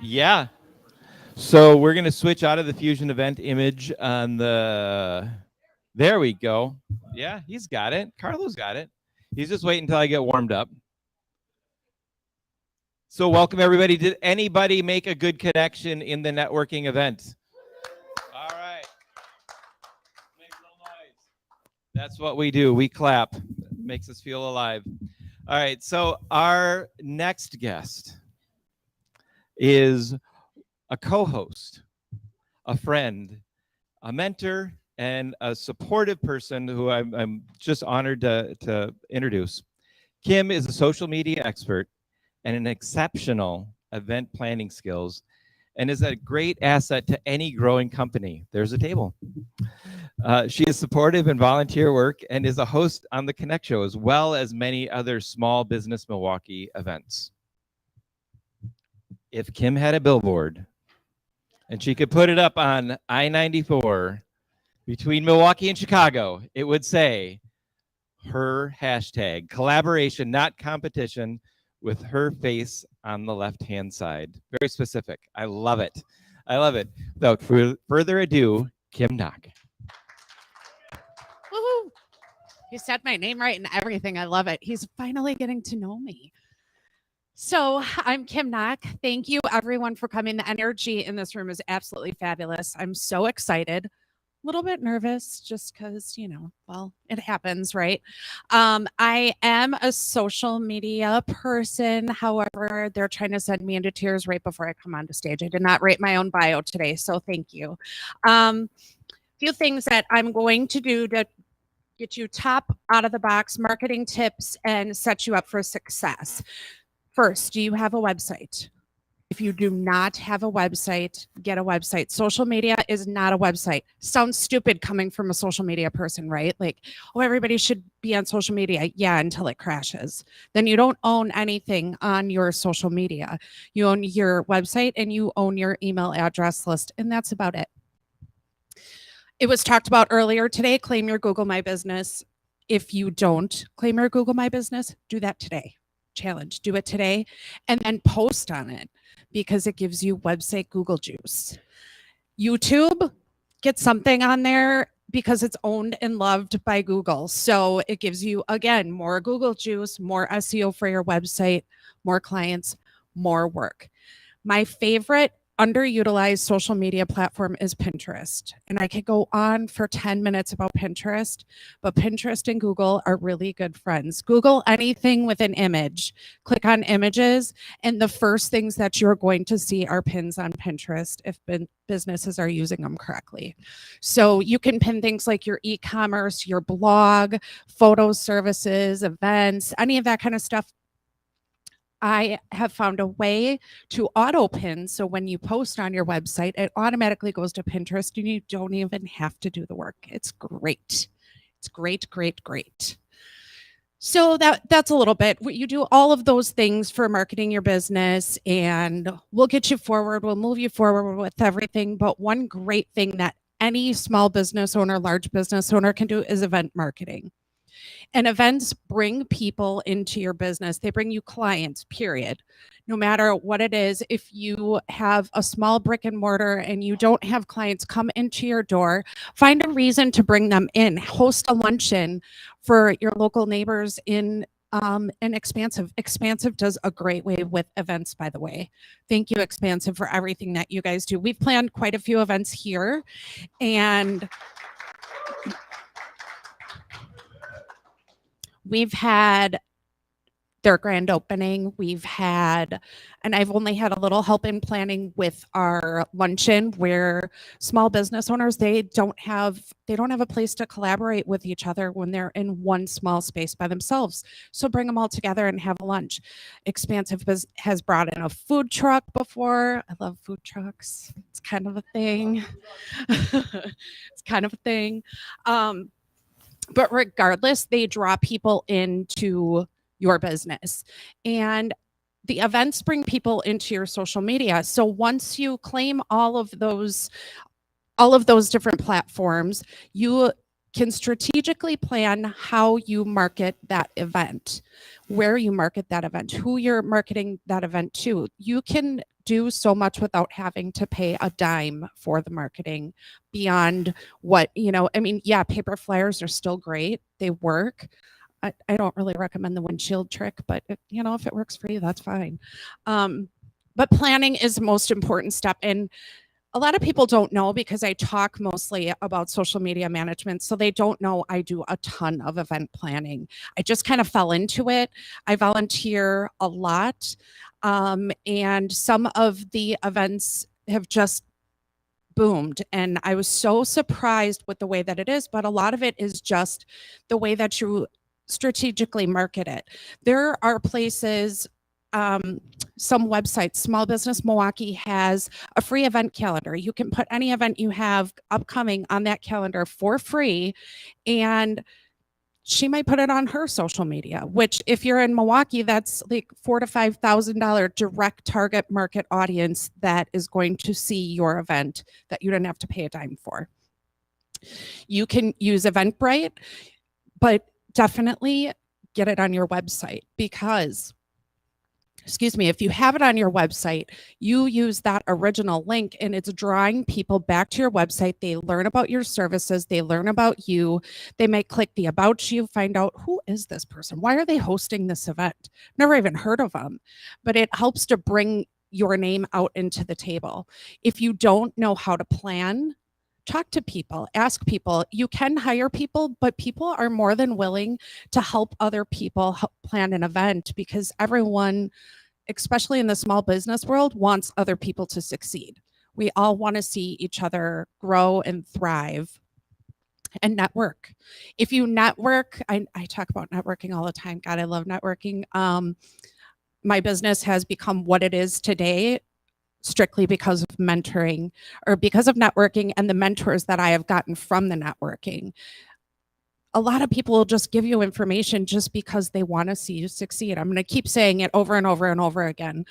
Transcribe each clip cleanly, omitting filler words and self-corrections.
Yeah. So we're going to switch out of the Fusion event image on the. There we go. Yeah, he's got it. Carlo's got it. He's just waiting until I get warmed up. So welcome everybody. Did anybody make a good connection in the networking event? All right. Make a little noise. That's what we do. We clap. Makes us feel alive. All right. So our next guest is a co-host, a friend, a mentor, and a supportive person who I'm just honored to introduce. Kim is a social media expert and an exceptional event planning skills and is a great asset to any growing company. There's a table. She is supportive in volunteer work and is a host on the Connect Show, as well as many other small business Milwaukee events. If Kim had a billboard and she could put it up on I-94 between Milwaukee and Chicago, it would say her hashtag, collaboration, not competition, with her face on the left-hand side. Very specific. I love it. I love it. Without further ado, Kim Knock. Woohoo! You said my name right and everything. I love it. He's finally getting to know me. So I'm Kim Knock. Thank you everyone for coming. The energy in this room is absolutely fabulous. I'm so excited. A little bit nervous just because, well, it happens, right? I am a social media person. However, they're trying to send me into tears right before I come onto stage. I did not write my own bio today, so thank you. Few things that I'm going to do to get you top out of the box marketing tips and set you up for success. First, do you have a website? If you do not have a website, get a website. Social media is not a website. Sounds stupid coming from a social media person, right? Like, oh, everybody should be on social media. Yeah, until it crashes. Then you don't own anything on your social media. You own your website and you own your email address list, and that's about it. It was talked about earlier today, claim your Google My Business. If you don't claim your Google My Business, do that today. Challenge, do it today, and then post on it because it gives you website Google juice. YouTube, get something on there because it's owned and loved by Google. So it gives you, again, more Google juice, more SEO for your website, more clients, more work. My favorite underutilized social media platform is Pinterest. And I could go on for 10 minutes about Pinterest, but Pinterest and Google are really good friends. Google anything with an image, click on images, and the first things that you're going to see are pins on Pinterest if businesses are using them correctly. So you can pin things like your e-commerce, your blog, photo services, events, any of that kind of stuff. I have found a way to auto pin. So when you post on your website, it automatically goes to Pinterest and you don't even have to do the work. It's great. It's great, great, great. So that's a little bit. You do all of those things for marketing your business and we'll get you forward. We'll move you forward with everything. But one great thing that any small business owner, large business owner can do is event marketing. And events bring people into your business. They bring you clients, period. No matter what it is, if you have a small brick and mortar and you don't have clients come into your door, find a reason to bring them in. Host a luncheon for your local neighbors in an Expansive. Expansive does a great way with events, by the way. Thank you, Expansive, for everything that you guys do. We've planned quite a few events here, and we've had their grand opening. We've had, and I've only had a little help in planning with our luncheon where small business owners, they don't have a place to collaborate with each other when they're in one small space by themselves. So bring them all together and have a lunch. Expansive has brought in a food truck before. I love food trucks. It's kind of a thing. It's kind of a thing. But regardless, they draw people into your business. And the events bring people into your social media. So once you claim all of those different platforms, you can strategically plan how you market that event, where you market that event, who you're marketing that event to. You can do so much without having to pay a dime for the marketing beyond what, I mean, yeah, paper flyers are still great. They work. I don't really recommend the windshield trick, but if it works for you, that's fine. But planning is the most important step. And a lot of people don't know because I talk mostly about social media management. So they don't know I do a ton of event planning. I just kind of fell into it. I volunteer a lot. And some of the events have just boomed. And I was so surprised with the way that it is. But a lot of it is just the way that you strategically market it. There are places, some websites, Small Business Milwaukee has a free event calendar. You can put any event you have upcoming on that calendar for free, and she might put it on her social media, which if you're in Milwaukee, that's like $4,000 to $5,000 direct target market audience that is going to see your event that you don't have to pay a dime for. You can use Eventbrite, but definitely get it on your website because if you have it on your website, you use that original link and it's drawing people back to your website. They learn about your services. They learn about you. They might click the about you, find out who is this person? Why are they hosting this event? Never even heard of them, but it helps to bring your name out into the table. If you don't know how to plan, talk to people, ask people. You can hire people, but people are more than willing to help other people plan an event because everyone, especially in the small business world, wants other people to succeed. We all want to see each other grow and thrive and network. If you network, I talk about networking all the time. God, I love networking. My business has become what it is today strictly because of mentoring or because of networking and the mentors that I have gotten from the networking. A lot of people will just give you information just because they want to see you succeed. I'm going to keep saying it over and over and over again.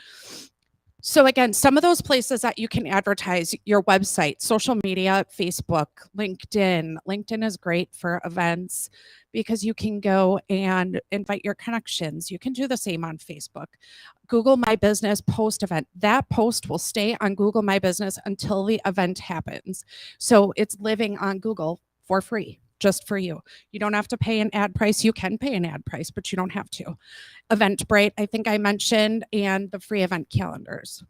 So again, some of those places that you can advertise, your website, social media, Facebook, LinkedIn. LinkedIn is great for events because you can go and invite your connections. You can do the same on Facebook. Google My Business post event. That post will stay on Google My Business until the event happens. So it's living on Google for free, just for you. You don't have to pay an ad price. You can pay an ad price, but you don't have to. Eventbrite, I think I mentioned, and the free event calendars.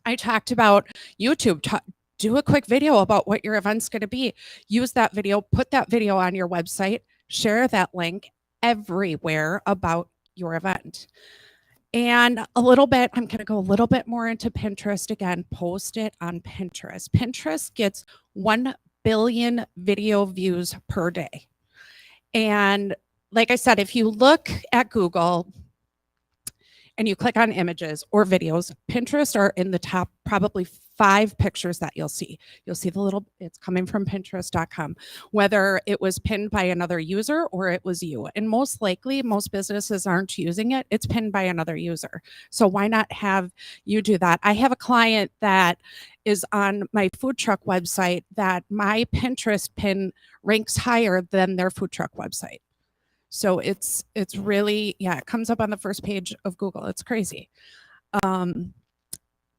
I talked about YouTube. Do a quick video about what your event's going to be. Use that video, put that video on your website, share that link everywhere about your event. And a little bit, I'm going to go a little bit more into Pinterest again. Post it on Pinterest. Pinterest gets 1 billion video views per day. And like I said, if you look at Google and you click on images or videos, Pinterest are in the top probably 5 pictures that you'll see. You'll see the little, it's coming from Pinterest.com, whether it was pinned by another user or it was you. And most likely, most businesses aren't using it. It's pinned by another user. So why not have you do that? I have a client that is on my food truck website that my Pinterest pin ranks higher than their food truck website. So it's really, yeah, it comes up on the first page of Google. It's crazy.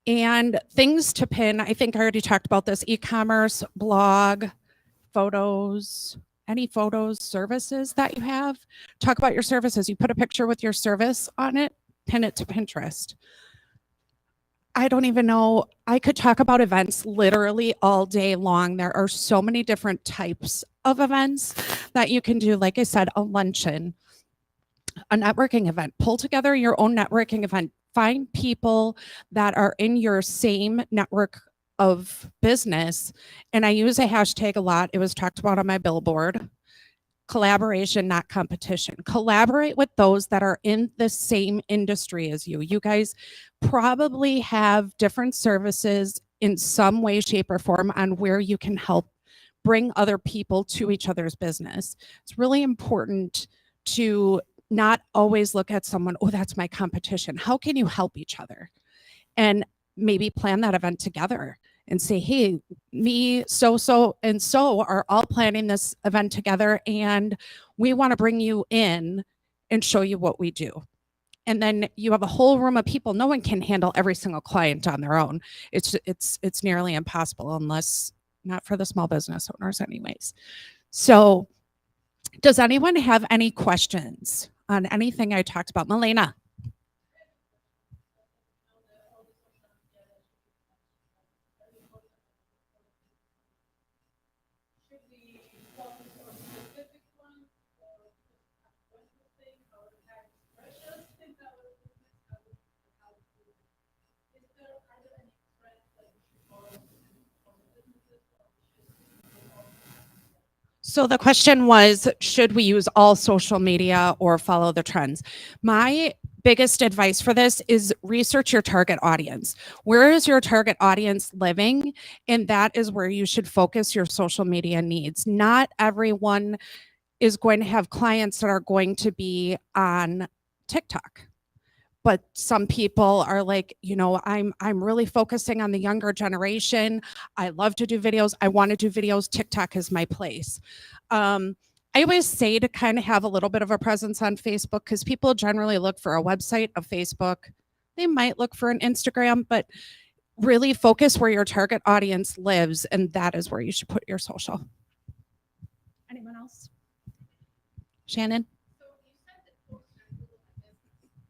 And things to pin, I think I already talked about this, e-commerce, blog, photos, any photos, services that you have. Talk about your services. You put a picture with your service on it, pin it to Pinterest. I don't even know. I could talk about events literally all day long. There are so many different types of events that you can do. Like I said, a luncheon, a networking event. Pull together your own networking event. Find people that are in your same network of business. And I use a hashtag a lot. It was talked about on my billboard. Collaboration, not competition. Collaborate with those that are in the same industry as you. You guys probably have different services in some way, shape, or form on where you can help bring other people to each other's business. It's really important to not always look at someone, oh, that's my competition. How can you help each other? And maybe plan that event together and say, hey, me, so and so are all planning this event together, and we want to bring you in and show you what we do. and then you have a whole room of people. No one can handle every single client on their own. It's nearly impossible, unless not for the small business owners anyways. So does anyone have any questions on anything I talked about? Melena? So the question was, should we use all social media or follow the trends? My biggest advice for this is research your target audience. Where is your target audience living? And that is where you should focus your social media needs. Not everyone is going to have clients that are going to be on TikTok. But some people are like, I'm really focusing on the younger generation. I love to do videos. I want to do videos. TikTok is my place. I always say to kind of have a little bit of a presence on Facebook, because people generally look for a website, a Facebook. They might look for an Instagram, but really focus where your target audience lives, and that is where you should put your social. Anyone else? Shannon?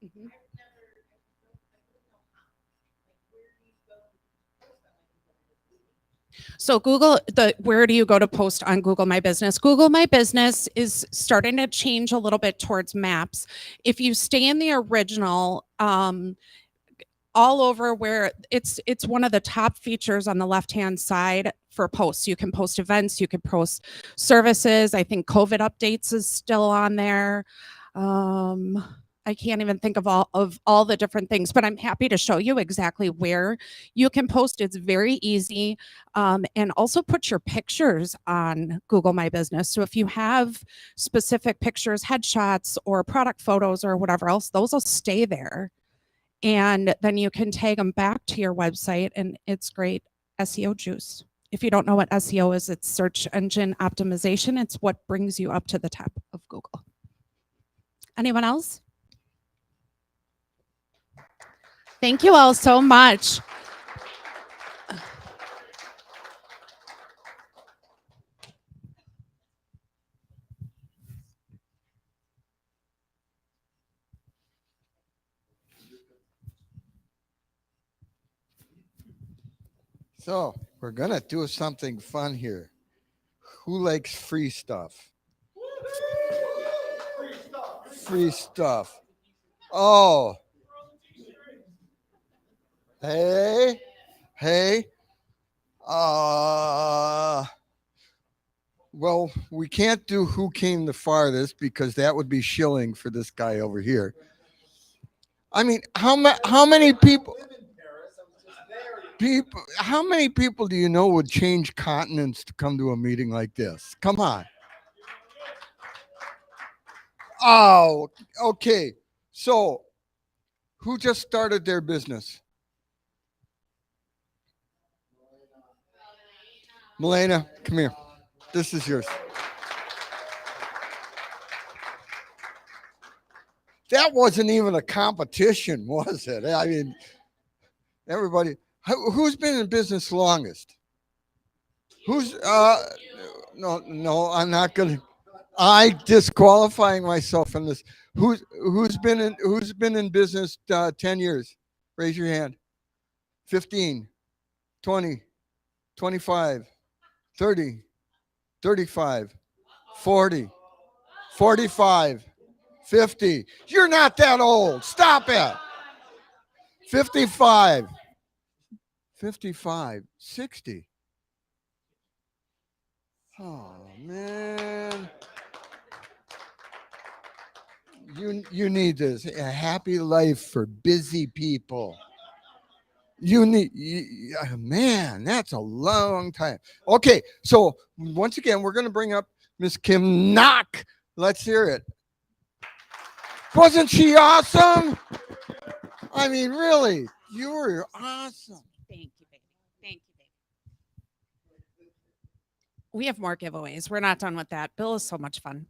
Mhm. So where do you go to post on Google My Business? Google My Business is starting to change a little bit towards maps. If you stay in the original, all over where it's one of the top features on the left-hand side for posts. You can post events, you can post services. I think COVID updates is still on there. I can't even think of all the different things, but I'm happy to show you exactly where you can post. It's very easy. And also put your pictures on Google My Business. So if you have specific pictures, headshots, or product photos or whatever else, those will stay there. And then you can tag them back to your website, and it's great SEO juice. If you don't know what SEO is, it's search engine optimization. It's what brings you up to the top of Google. Anyone else? Thank you all so much. So we're going to do something fun here. Who likes free stuff? Free stuff. Oh. Hey. Well, we can't do who came the farthest, because that would be shilling for this guy over here. I mean, how many people? How many people do you know would change continents to come to a meeting like this? Come on. Oh, okay. So, who just started their business? Melena, come here. This is yours. That wasn't even a competition, was it? I mean, everybody. Who's been in business longest? Who's no, I'm not gonna. I disqualifying myself from this. Who's been in business 10 years? Raise your hand. 15, 20, 25, 30, 35, 40, 45, 50. You're not that old. Stop it. 55, 55, 60. Oh, man. You need this. A happy life for busy people. Man, that's a long time. Okay, so once again, we're going to bring up Miss Kim Knock. Let's hear it. Wasn't she awesome? I mean, really, you were awesome. Thank you, baby. Thank you, baby. We have more giveaways. We're not done with that. Bill is so much fun.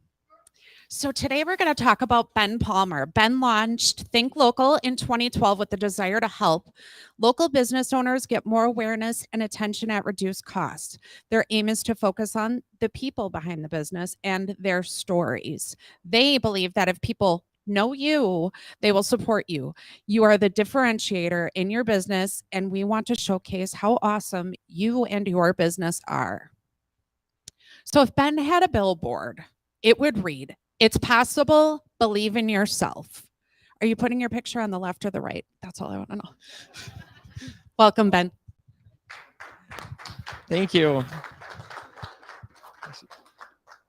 So today we're going to talk about Ben Palmer. Ben launched Think Local in 2012 with the desire to help local business owners get more awareness and attention at reduced cost. Their aim is to focus on the people behind the business and their stories. They believe that if people know you, they will support you. You are the differentiator in your business, and we want to showcase how awesome you and your business are. So if Ben had a billboard, it would read, "It's possible, believe in yourself." Are you putting your picture on the left or the right? That's all I want to know. Welcome, Ben. Thank you.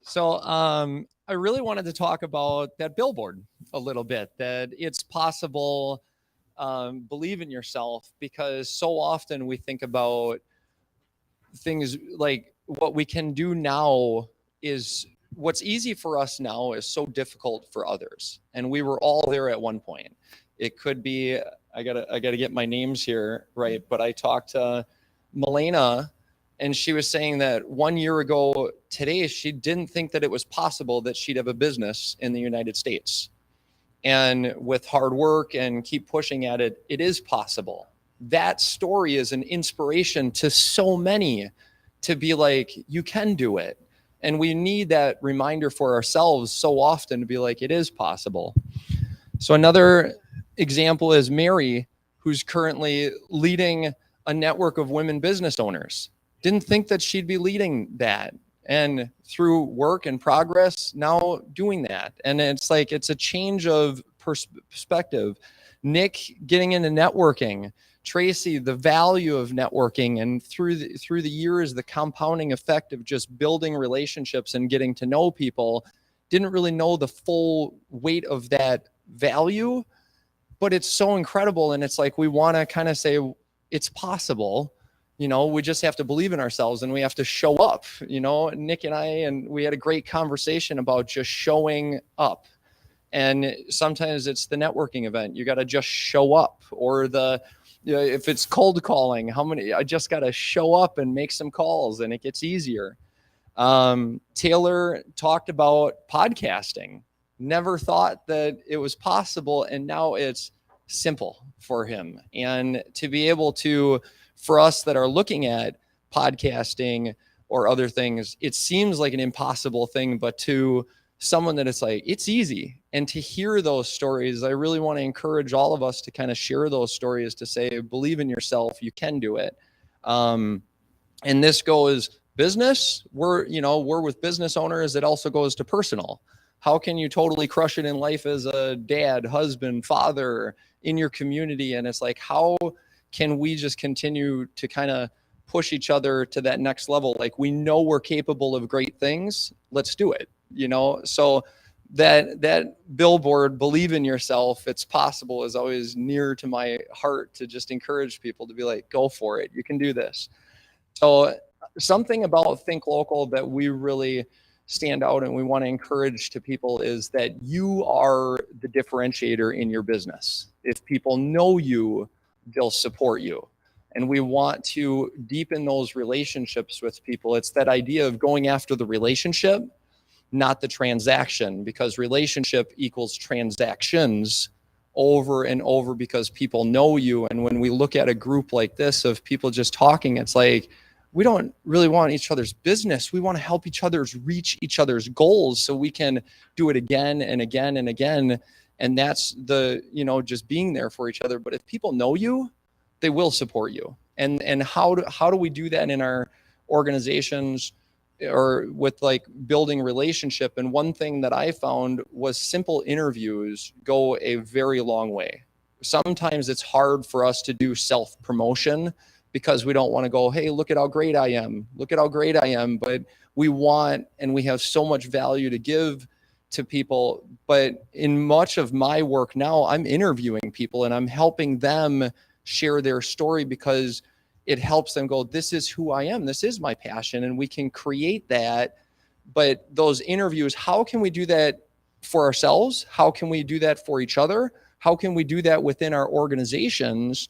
So I really wanted to talk about that billboard a little bit, that it's possible, believe in yourself, because so often we think about things like what we can do now is what's easy for us now is so difficult for others. And we were all there at one point. It could be, I gotta get my names here right, but I talked to Milena, and she was saying that 1 year ago today, she didn't think that it was possible that she'd have a business in the United States. And with hard work and keep pushing at it, it is possible. That story is an inspiration to so many to be like, you can do it. And we need that reminder for ourselves so often to be like, it is possible. So another example is Mary, who's currently leading a network of women business owners. Didn't think that she'd be leading that. And through work and progress, now doing that. And it's like, it's a change of perspective. Nick getting into networking, Tracy, the value of networking, and through the years, the compounding effect of just building relationships and getting to know people. Didn't really know the full weight of that value, but it's so incredible. And it's like, we want to kind of say it's possible. You know, we just have to believe in ourselves and we have to show up. You know, Nick and I, and we had a great conversation about just showing up. And sometimes it's the networking event. You got to just show up, or if it's cold calling, I just got to show up and make some calls and it gets easier. Taylor talked about podcasting. Never thought that it was possible. And now it's simple for him. And to be able to, for us that are looking at podcasting or other things, it seems like an impossible thing, but to someone that it's like, it's easy. And to hear those stories, I really want to encourage all of us to kind of share those stories, to say, believe in yourself, you can do it. And this goes business. We're with business owners. It also goes to personal. How can you totally crush it in life as a dad, husband, father in your community? And it's like, how can we just continue to kind of push each other to that next level? Like, we know we're capable of great things. Let's do it. So that billboard, believe in yourself, it's possible, is always near to my heart, to just encourage people to be like, go for it. You can do this. So something about Think Local that we really stand out and we want to encourage to people is that you are the differentiator in your business. If people know you, they'll support you. And we want to deepen those relationships with people. It's that idea of going after the relationship, not the transaction, because relationship equals transactions over and over because people know you. And when we look at a group like this of people just talking, it's like, we don't really want each other's business. We want to help each other's reach each other's goals so we can do it again and again and again. And that's just being there for each other. But if people know you, they will support you. And how do we do that in our organizations or with like building relationship? And one thing that I found was simple interviews go a very long way. Sometimes it's hard for us to do self-promotion because we don't want to go, hey, look at how great I am. Look at how great I am. But we want, and we have so much value to give to people. But in much of my work now, I'm interviewing people and I'm helping them share their story because it helps them go, this is who I am. This is my passion. And we can create that. But those interviews, how can we do that for ourselves? How can we do that for each other? How can we do that within our organizations,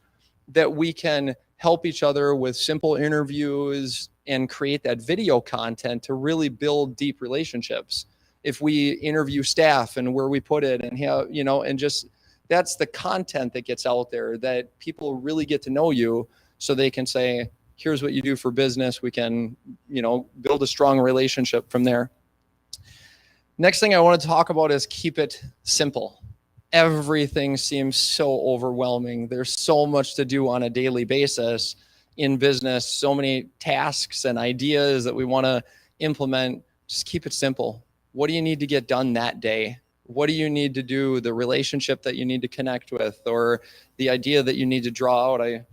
that we can help each other with simple interviews and create that video content to really build deep relationships? if we interview staff and where we put it and how, you know, and just that's the content that gets out there that people really get to know you so they can say, here's what you do for business. We can, you know, build a strong relationship from there. Next thing I want to talk about is keep it simple. Everything seems so overwhelming. There's so much to do on a daily basis in business, so many tasks and ideas that we want to implement. Just keep it simple. What do you need to get done that day? What do you need to do? The relationship that you need to connect with, or the idea that you need to draw out. I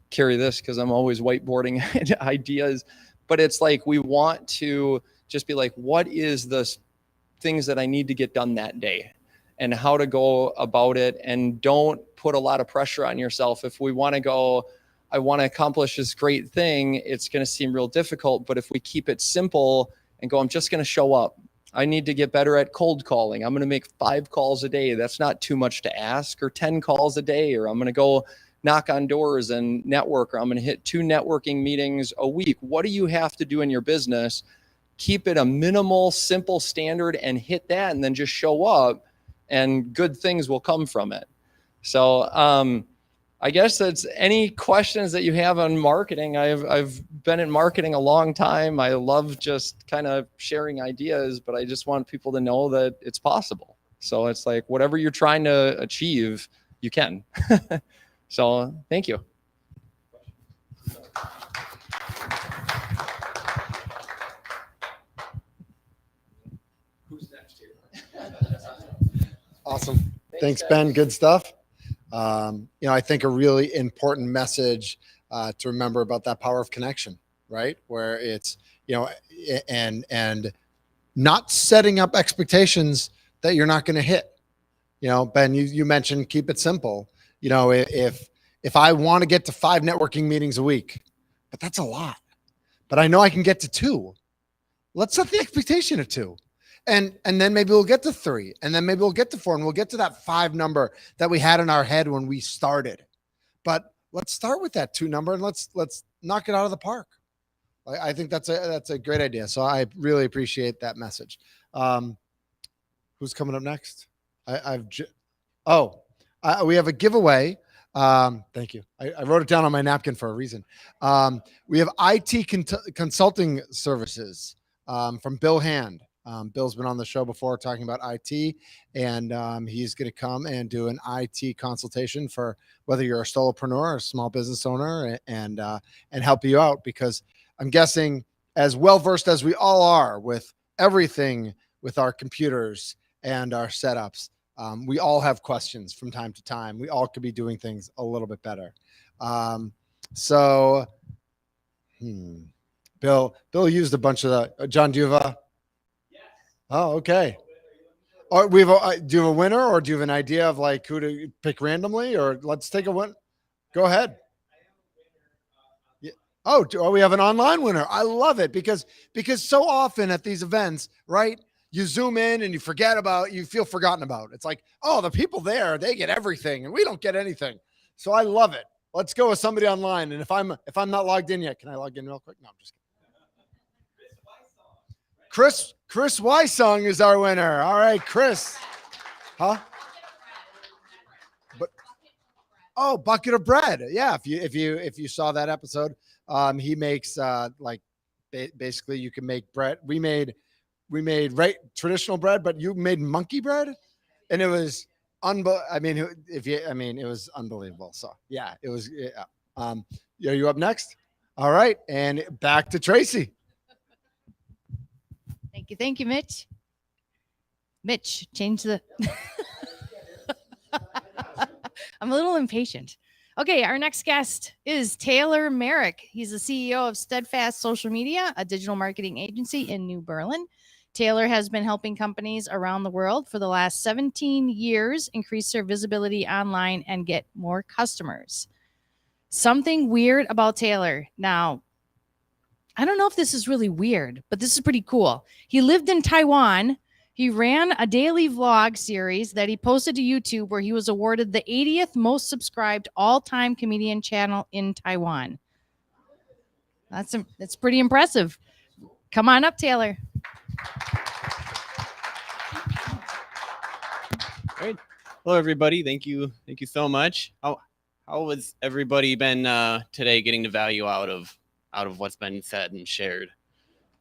carry this because I'm always whiteboarding ideas, but it's like we want to just be like, what is the things that I need to get done that day and how to go about it, and don't put a lot of pressure on yourself. If we want to go, I want to accomplish this great thing, it's going to seem real difficult. But if we keep it simple and go, I'm just going to show up. I need to get better at cold calling. I'm going to make 5 calls a day. That's not too much to ask, or 10 calls a day, or I'm going to go knock on doors and network, or I'm going to hit 2 networking meetings a week. What do you have to do in your business? Keep it a minimal, simple standard and hit that, and then just show up, and good things will come from it. So I guess that's any questions that you have on marketing. I've been in marketing a long time. I love just kind of sharing ideas, but I just want people to know that it's possible. So it's like whatever you're trying to achieve, you can. So thank you. Who's next here? Awesome. Thanks, Ben. Good stuff. You know, I think a really important message to remember about that power of connection, right? Where it's, you know, and not setting up expectations that you're not going to hit. You know, Ben, you mentioned keep it simple. You know, if I want to get to 5 networking meetings a week, but that's a lot, but I know I can get to 2. Let's set the expectation of 2. And then maybe we'll get to 3, and then maybe we'll get to 4, and we'll get to that 5 number that we had in our head when we started. But let's start with that 2 number, and let's knock it out of the park. I think that's a great idea. So I really appreciate that message. Who's coming up next? We have a giveaway. Thank you. I wrote it down on my napkin for a reason. We have IT consulting services from Bill Hand. Bill's been on the show before talking about IT, and he's going to come and do an IT consultation for whether you're a solopreneur or a small business owner, and help you out, because I'm guessing, as well versed as we all are with everything with our computers and our setups, we all have questions from time to time. We all could be doing things a little bit better. Bill used a bunch of the John, do you have a? Oh, okay. Or do you have a winner, or do you have an idea of like who to pick randomly, or let's take a win? Go ahead. Yeah. Oh, we have an online winner. I love it because so often at these events, right? You zoom in and you feel forgotten about. It's like, oh, the people there, they get everything and we don't get anything. So I love it. Let's go with somebody online. And if I'm not logged in yet, can I log in real quick? No, I'm just kidding. Chris Wysong is our winner. All right, Chris. Huh? Bucket of bread. Yeah, if you saw that episode, he makes basically you can make bread. We made traditional bread, but you made monkey bread, and it was it was unbelievable. So yeah, it was. Yeah. Are you up next? All right, and back to Tracy. Thank you, Mitch. Mitch, change the. I'm a little impatient. Okay, our next guest is Taylor Merrick. He's the CEO of Steadfast Social Media, a digital marketing agency in New Berlin. Taylor has been helping companies around the world for the last 17 years increase their visibility online and get more customers. Something weird about Taylor. Now, I don't know if this is really weird, but this is pretty cool. He lived in Taiwan. He ran a daily vlog series that he posted to YouTube, where he was awarded the 80th most subscribed all-time comedian channel in Taiwan. That's pretty impressive. Come on up, Taylor. Hello, everybody. Thank you so much. How has everybody been today, getting the value out of what's been said and shared?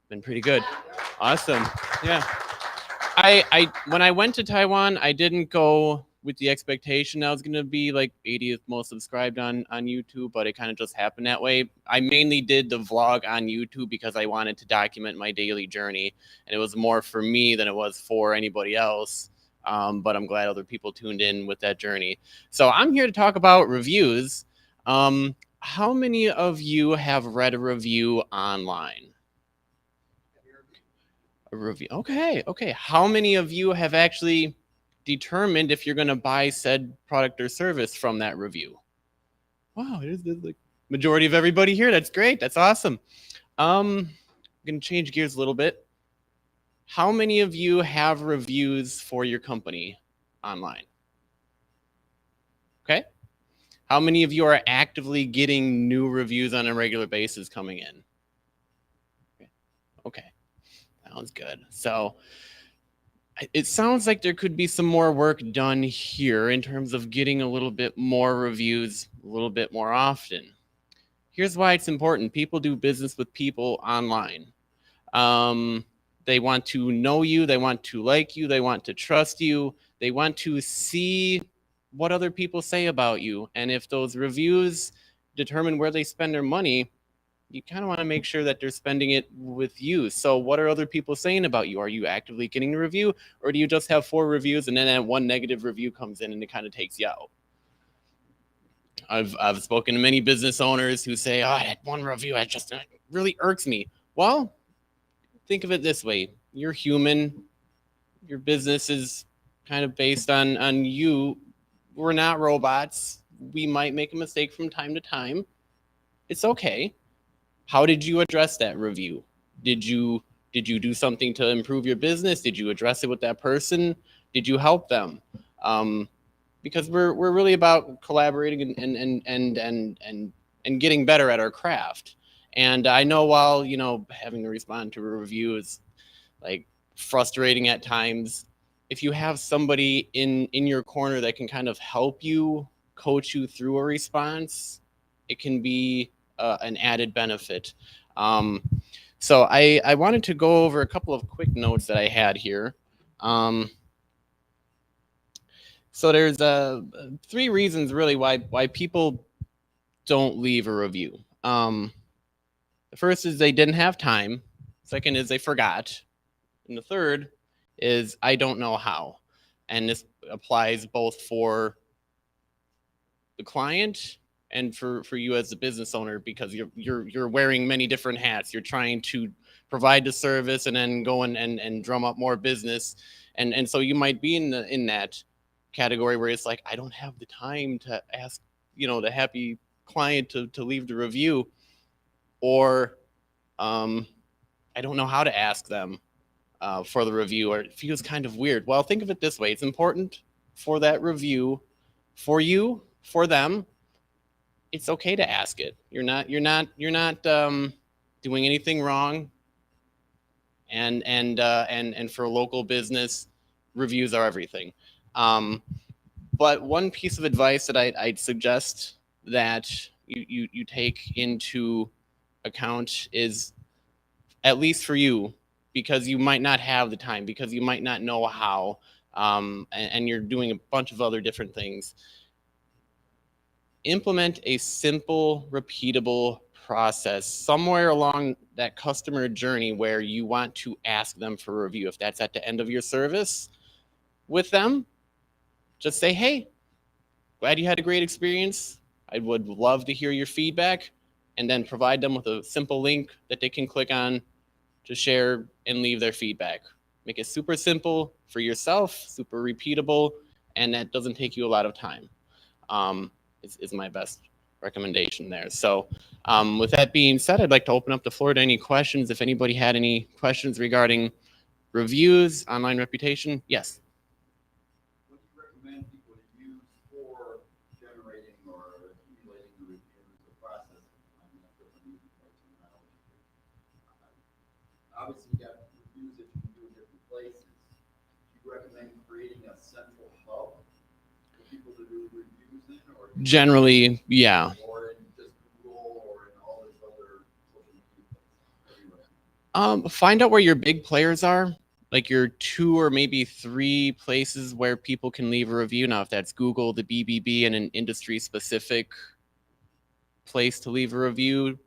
Been pretty good. Awesome. Yeah. I when I went to Taiwan, I didn't go with the expectation I was gonna be like 80th most subscribed on YouTube, but it kind of just happened that way. I mainly did the vlog on YouTube because I wanted to document my daily journey, and it was more for me than it was for anybody else. But I'm glad other people tuned in with that journey. So I'm here to talk about reviews. How many of you have read a review online? A review. Okay. How many of you have actually determined if you're going to buy said product or service from that review? Wow, it is the majority of everybody here. That's great. That's awesome. I'm going to change gears a little bit. How many of you have reviews for your company online? Okay. How many of you are actively getting new reviews on a regular basis coming in? Okay. Sounds good. So it sounds like there could be some more work done here in terms of getting a little bit more reviews a little bit more often. Here's why it's important. People do business with people online. They want to know you. They want to like you. They want to trust you. They want to see what other people say about you. And if those reviews determine where they spend their money, you kind of want to make sure that they're spending it with you. So what are other people saying about you? Are you actively getting a review, or do you just have 4 reviews and then that one negative review comes in and it kind of takes you out? I've spoken to many business owners who say, "Oh, that one review, it just really irks me." Well, think of it this way. You're human. Your business is kind of based on you. We're not robots. We might make a mistake from time to time. It's okay. How did you address that review? Did you do something to improve your business? Did you address it with that person? Did you help them? Because we're really about collaborating and getting better at our craft. And I know while having to respond to a review is like frustrating at times, if you have somebody in your corner that can kind of help you, coach you through a response, it can be an added benefit. So I wanted to go over a couple of quick notes that I had here. So there's 3 reasons really why people don't leave a review. The first is they didn't have time. Second is they forgot. And the third is I don't know how. And this applies both for the client and for you as a business owner, because you're wearing many different hats. You're trying to provide the service and then go and drum up more business. And so you might be in that category where it's like, I don't have the time to ask, the happy client to leave the review, or I don't know how to ask them for the review, or it feels kind of weird. Well, think of it this way. It's important for that review, for you, for them. It's okay to ask it. You're not doing anything wrong. And for local business, reviews are everything. But one piece of advice that I'd suggest that you take into account is, at least for you, because you might not have the time, because you might not know how, and you're doing a bunch of other different things. Implement a simple, repeatable process somewhere along that customer journey where you want to ask them for a review. If that's at the end of your service with them, just say, "Hey, glad you had a great experience. I would love to hear your feedback," and then provide them with a simple link that they can click on to share and leave their feedback. Make it super simple for yourself, super repeatable, and that doesn't take you a lot of time. Is my best recommendation there. So with that being said, I'd like to open up the floor to any questions. If anybody had any questions regarding reviews, online reputation. Yes. What do you recommend people to use for generating or accumulating the reviews, the process? Obviously, you got reviews that you can do in different places. Do you recommend creating a central hub to do reviews then, or Generally, yeah. or in just Google or in all this other social media everywhere? Find out where your big players are, like your 2 or maybe 3 places where people can leave a review. Now, if that's Google, the BBB, and an industry specific place to leave a review,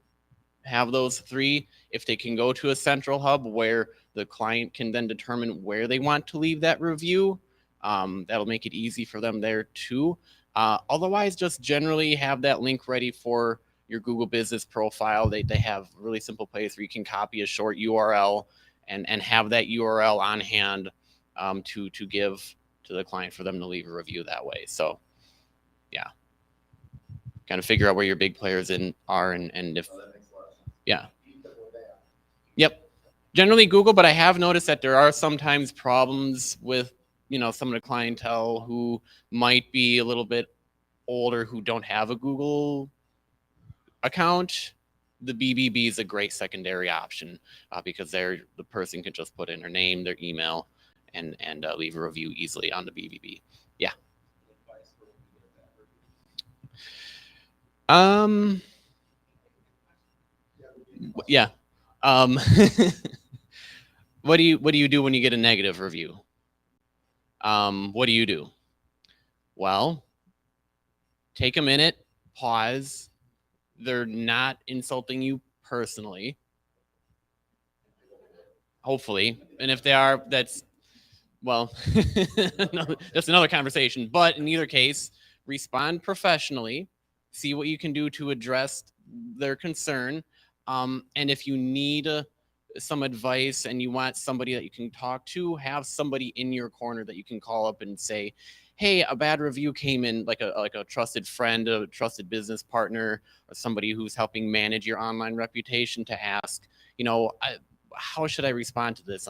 have those 3. If they can go to a central hub where the client can then determine where they want to leave that review, that'll make it easy for them there too. Otherwise, just generally have that link ready for your Google business profile. They have a really simple place where you can copy a short URL and have that URL on hand to give to the client for them to leave a review that way. So yeah, kind of figure out where your big players are and if, Oh, that makes a lot of sense. yeah. Yep. Generally Google, but I have noticed that there are sometimes problems with, some of the clientele who might be a little bit older who don't have a Google account. The BBB is a great secondary option because the person can just put in their name, their email, and leave a review easily on the BBB. Yeah. Yeah. What do you do when you get a negative review? What do you do? Well, take a minute, pause. They're not insulting you personally, hopefully. And if they are, that's another conversation. But in either case, respond professionally, see what you can do to address their concern. And if you need some advice and you want somebody that you can talk to, have somebody in your corner that you can call up and say, hey, a bad review came in, like a trusted friend, a trusted business partner, or somebody who's helping manage your online reputation, to ask, how should I respond to this?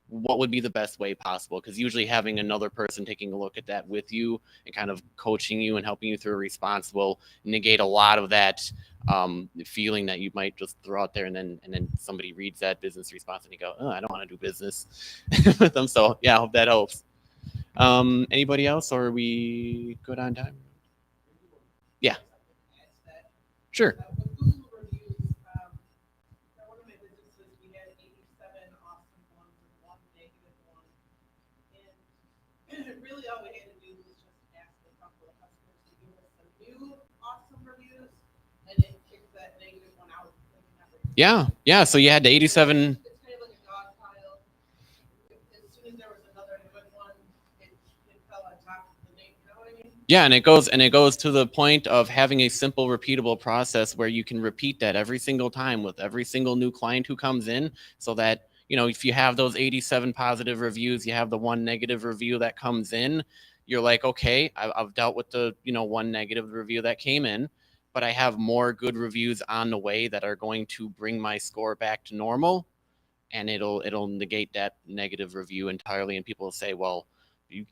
What would be the best way possible? Because usually having another person taking a look at that with you and kind of coaching you and helping you through a response will negate a lot of that feeling that you might just throw out there, and then somebody reads that business response and you go, oh, I don't want to do business with them. So yeah, I hope that helps. Anybody else, or are we good on time? Yeah. Sure. Really all we had to do was just ask a couple of customers to give us some new awesome reviews and then kick that negative one out. Yeah. So you had the 87. It's kind of like a dog pile. As soon as there was another good one, it fell on top of the name. You know what I mean? Yeah, and it goes to the point of having a simple, repeatable process where you can repeat that every single time with every single new client who comes in, so that if you have those 87 positive reviews, you have the 1 negative review that comes in, you're like, okay, I've dealt with the 1 negative review that came in, but I have more good reviews on the way that are going to bring my score back to normal, and it'll negate that negative review entirely, and people will say, well, you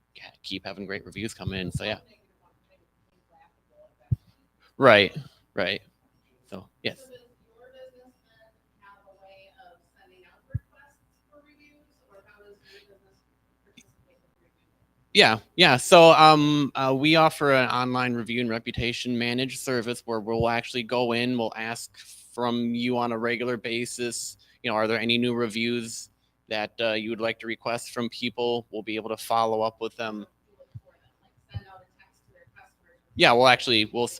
keep having great reviews come in. So yeah. Right. So yes. So does your business then have a way of sending out requests for reviews, or how does your business participate with reviews? Yeah. So we offer an online review and reputation managed service where we'll actually go in, we'll ask from you on a regular basis, are there any new reviews that you would like to request from people? We'll be able to follow up with them. Send out a text to their customers. Yeah,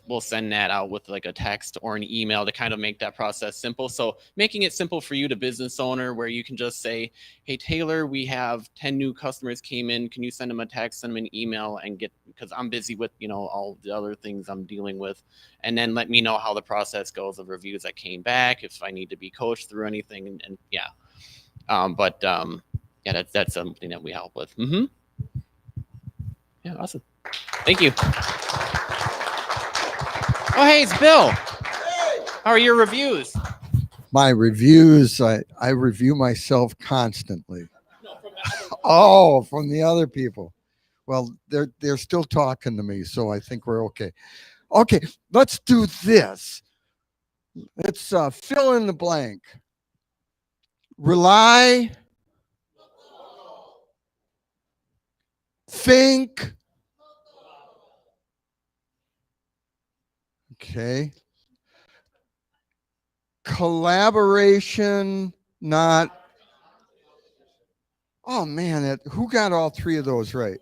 we'll send that out with like a text or an email to kind of make that process simple. So making it simple for you, the business owner, where you can just say, hey, Taylor, we have 10 new customers came in. Can you send them a text, send them an email, and because I'm busy with, all the other things I'm dealing with. And then let me know how the process goes of reviews that came back, if I need to be coached through anything. And yeah. Yeah, that's something that we help with. Mm-hmm. Yeah, awesome. Thank you. Oh, hey, it's Bill. How are your reviews? My reviews, I review myself constantly. Oh, from the other people. Well, they're still talking to me, so I think we're okay. Okay, let's do this. Let's fill in the blank. Rely, think, Okay. Collaboration, not. Oh man, who got all three of those right?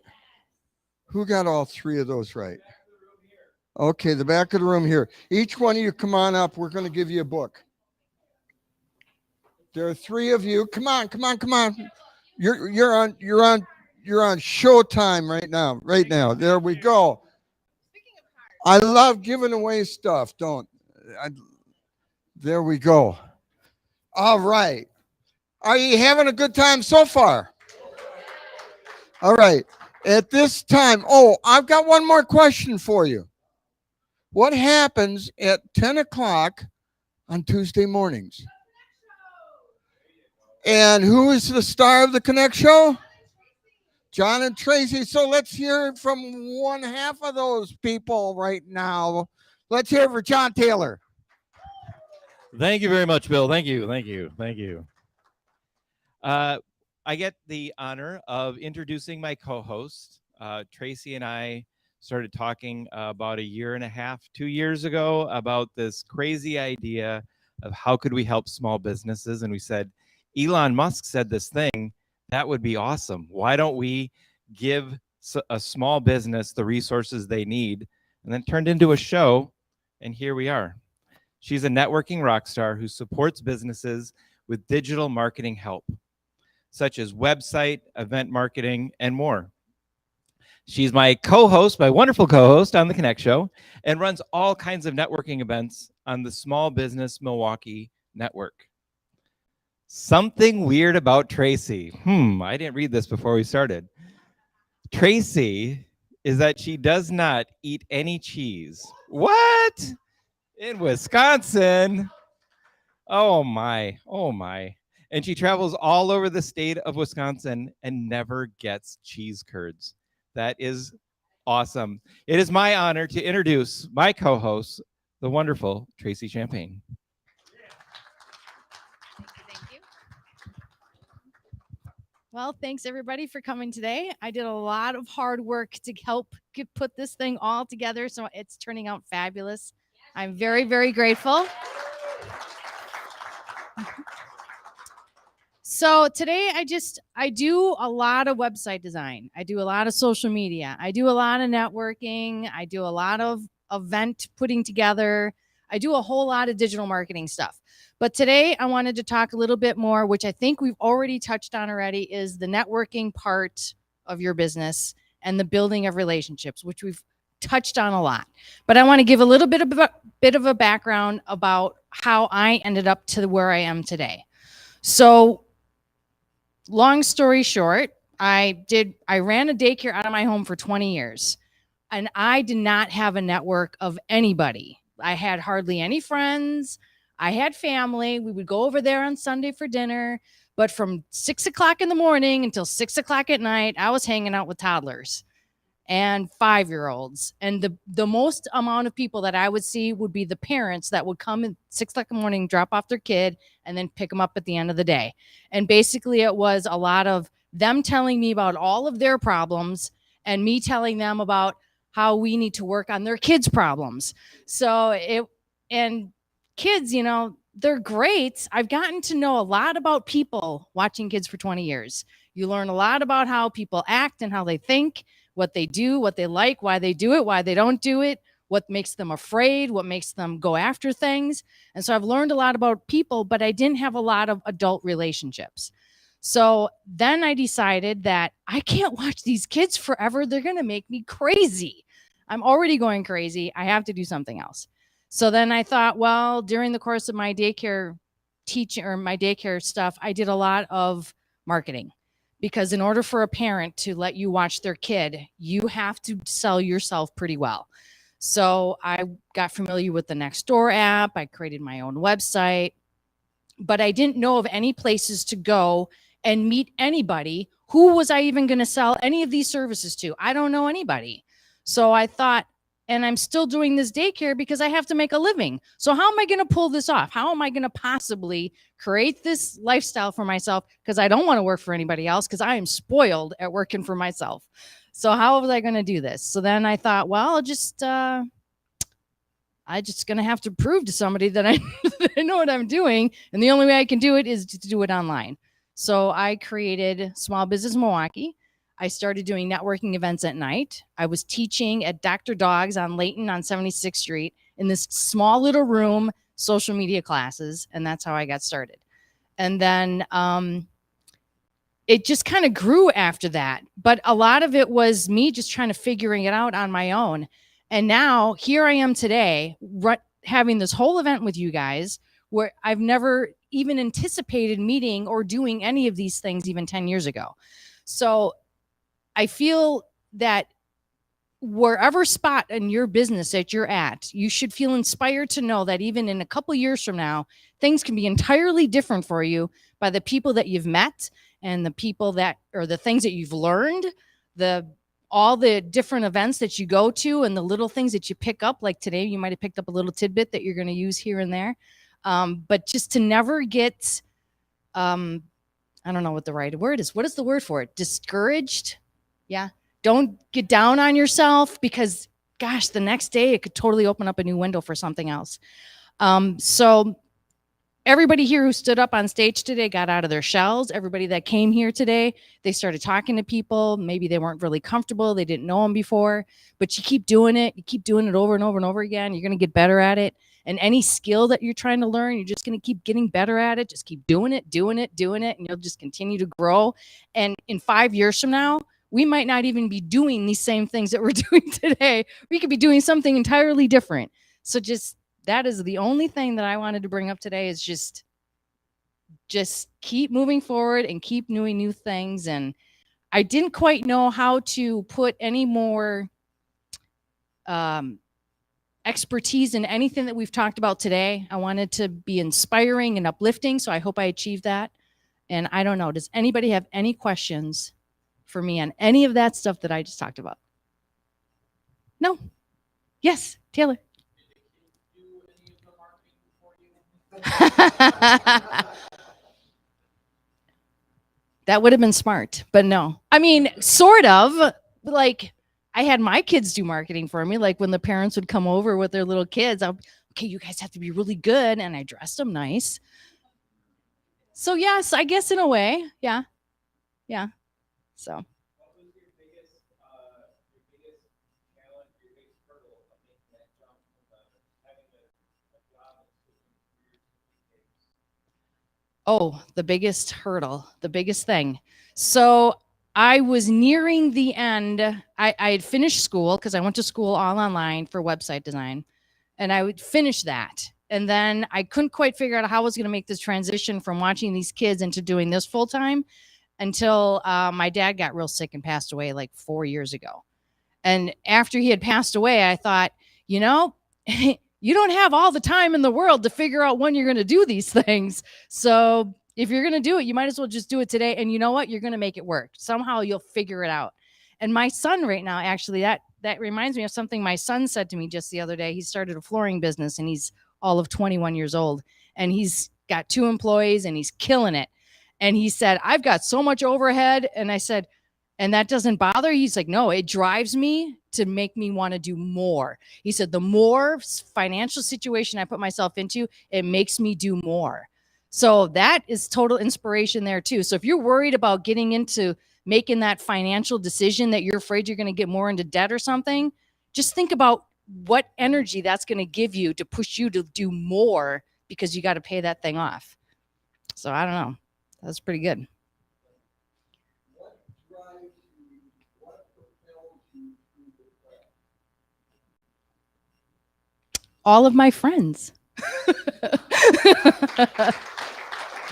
Who got all three of those right? Okay, the back of the room here. Each one of you come on up. We're going to give you a book. There are three of you. Come on, come on, come on. You're on showtime right now. Right now. There we go. I love giving away stuff. There we go. All right. Are you having a good time so far? All right. At this time, I've got one more question for you. What happens at 10 o'clock on Tuesday mornings? And who is the star of the Connect Show? Jon and Tracy. So let's hear from one half of those people right now. Let's hear for John Taylor. Thank you very much, Bill. Thank you. Thank you. Thank you. I get the honor of introducing my co-host. Tracy and I started talking about a year and a half, 2 years ago about this crazy idea of how could we help small businesses. And we said, Elon Musk said this thing, that would be awesome. Why don't we give a small business the resources they need? And then turned into a show, and here we are. She's a networking rock star who supports businesses with digital marketing help, such as website, event marketing, and more. She's my co-host, my wonderful co-host on the Connect Show, and runs all kinds of networking events on the Small Business Milwaukee Network. Something weird about Tracy. I didn't read this before we started. Tracy is that she does not eat any cheese. What? In Wisconsin? Oh my, oh my. And she travels all over the state of Wisconsin and never gets cheese curds. That is awesome. It is my honor to introduce my co-host, the wonderful Tracy Champagne. Thank you. Well, thanks everybody for coming today. I did a lot of hard work to help put this thing all together, so it's turning out fabulous. I'm very, very grateful. So today I do a lot of website design. I do a lot of social media. I do a lot of networking. I do a lot of event putting together. I do a whole lot of digital marketing stuff. But today I wanted to talk a little bit more, which I think we've already touched on already, is the networking part of your business and the building of relationships, which we've touched on a lot. But I want to give a little bit of a background about how I ended up to where I am today. So long story short, I ran a daycare out of my home for 20 years, and I did not have a network of anybody. I had hardly any friends. I had family. We would go over there on Sunday for dinner, but from 6 o'clock in the morning until 6 o'clock at night, I was hanging out with toddlers and 5-year-olds. And the most amount of people that I would see would be the parents that would come at 6 o'clock in the morning, drop off their kid, and then pick them up at the end of the day. And basically it was a lot of them telling me about all of their problems and me telling them about how we need to work on their kids' problems. And kids, you know, they're great. I've gotten to know a lot about people watching kids for 20 years. You learn a lot about how people act and how they think, what they do, what they like, why they do it, why they don't do it, what makes them afraid, what makes them go after things. And so I've learned a lot about people, but I didn't have a lot of adult relationships. So then I decided that I can't watch these kids forever. They're going to make me crazy. I'm already going crazy. I have to do something else. So then I thought, well, during the course of my daycare teaching or my daycare stuff, I did a lot of marketing. Because in order for a parent to let you watch their kid, you have to sell yourself pretty well. So I got familiar with the Nextdoor app. I created my own website, but I didn't know of any places to go and meet anybody. Who was I even going to sell any of these services to? I don't know anybody. So I thought, and I'm still doing this daycare because I have to make a living. So how am I going to pull this off? How am I going to possibly create this lifestyle for myself? Because I don't want to work for anybody else because I am spoiled at working for myself. So how was I going to do this? So then I thought, well, I'll I just going to have to prove to somebody that I, that I know what I'm doing. And the only way I can do it is to do it online. So I created Small Business Milwaukee. I started doing networking events at night. I was teaching at Dr. Dog's on Layton on 76th Street in this small little room, social media classes. And that's how I got started. And then it just kind of grew after that. But a lot of it was me just trying to figuring it out on my own. And now here I am today, having this whole event with you guys where I've never even anticipated meeting or doing any of these things even 10 years ago. So I feel that wherever spot in your business that you're at, you should feel inspired to know that even in a couple years from now, things can be entirely different for you by the people that you've met and the people that, or the things that you've learned, all the different events that you go to and the little things that you pick up. Like today, you might have picked up a little tidbit that you're going to use here and there. But just to never get, I don't know what the right word is. What is the word for it? Discouraged? Yeah. Don't get down on yourself because, gosh, the next day it could totally open up a new window for something else. So everybody here who stood up on stage today got out of their shells. Everybody that came here today, they started talking to people. Maybe they weren't really comfortable. They didn't know them before, but you keep doing it. You keep doing it over and over and over again. You're going to get better at it. And any skill that you're trying to learn, you're just going to keep getting better at it. Just keep doing it, and you'll just continue to grow. And in 5 years from now, we might not even be doing these same things that we're doing today. We could be doing something entirely different. So just, that is the only thing that I wanted to bring up today is just keep moving forward and keep doing new things. And I didn't quite know how to put any more expertise in anything that we've talked about today. I wanted to be inspiring and uplifting, so I hope I achieved that. And I don't know, does anybody have any questions for me on any of that stuff that I just talked about? No? Yes, Taylor. That would have been smart, but no. I mean, sort of. Like, I had my kids do marketing for me. Like when the parents would come over with their little kids, okay, you guys have to be really good. And I dressed them nice. So yes, I guess in a way. Yeah. Yeah. So. What was your biggest challenge, your biggest hurdle of making that jump from having a job and switching careers to kids? Oh, the biggest hurdle, the biggest thing. So I was nearing the end. I had finished school because I went to school all online for website design, and I would finish that. And then I couldn't quite figure out how I was going to make this transition from watching these kids into doing this full time until my dad got real sick and passed away like 4 years ago. And after he had passed away, I thought, you know, you don't have all the time in the world to figure out when you're going to do these things. So if you're going to do it, you might as well just do it today. And you know what? You're going to make it work. Somehow you'll figure it out. And my son right now, actually, that reminds me of something my son said to me just the other day. He started a flooring business and he's all of 21 years old. And he's got 2 employees and he's killing it. And he said, I've got so much overhead. And I said, and that doesn't bother you? He's like, no, it drives me to make me want to do more. He said, the more financial situation I put myself into, it makes me do more. So that is total inspiration there too. So if you're worried about getting into making that financial decision that you're afraid you're going to get more into debt or something, just think about what energy that's going to give you to push you to do more because you got to pay that thing off. So I don't know. That's pretty good. What drives you? What propels you through the craft? All of my friends.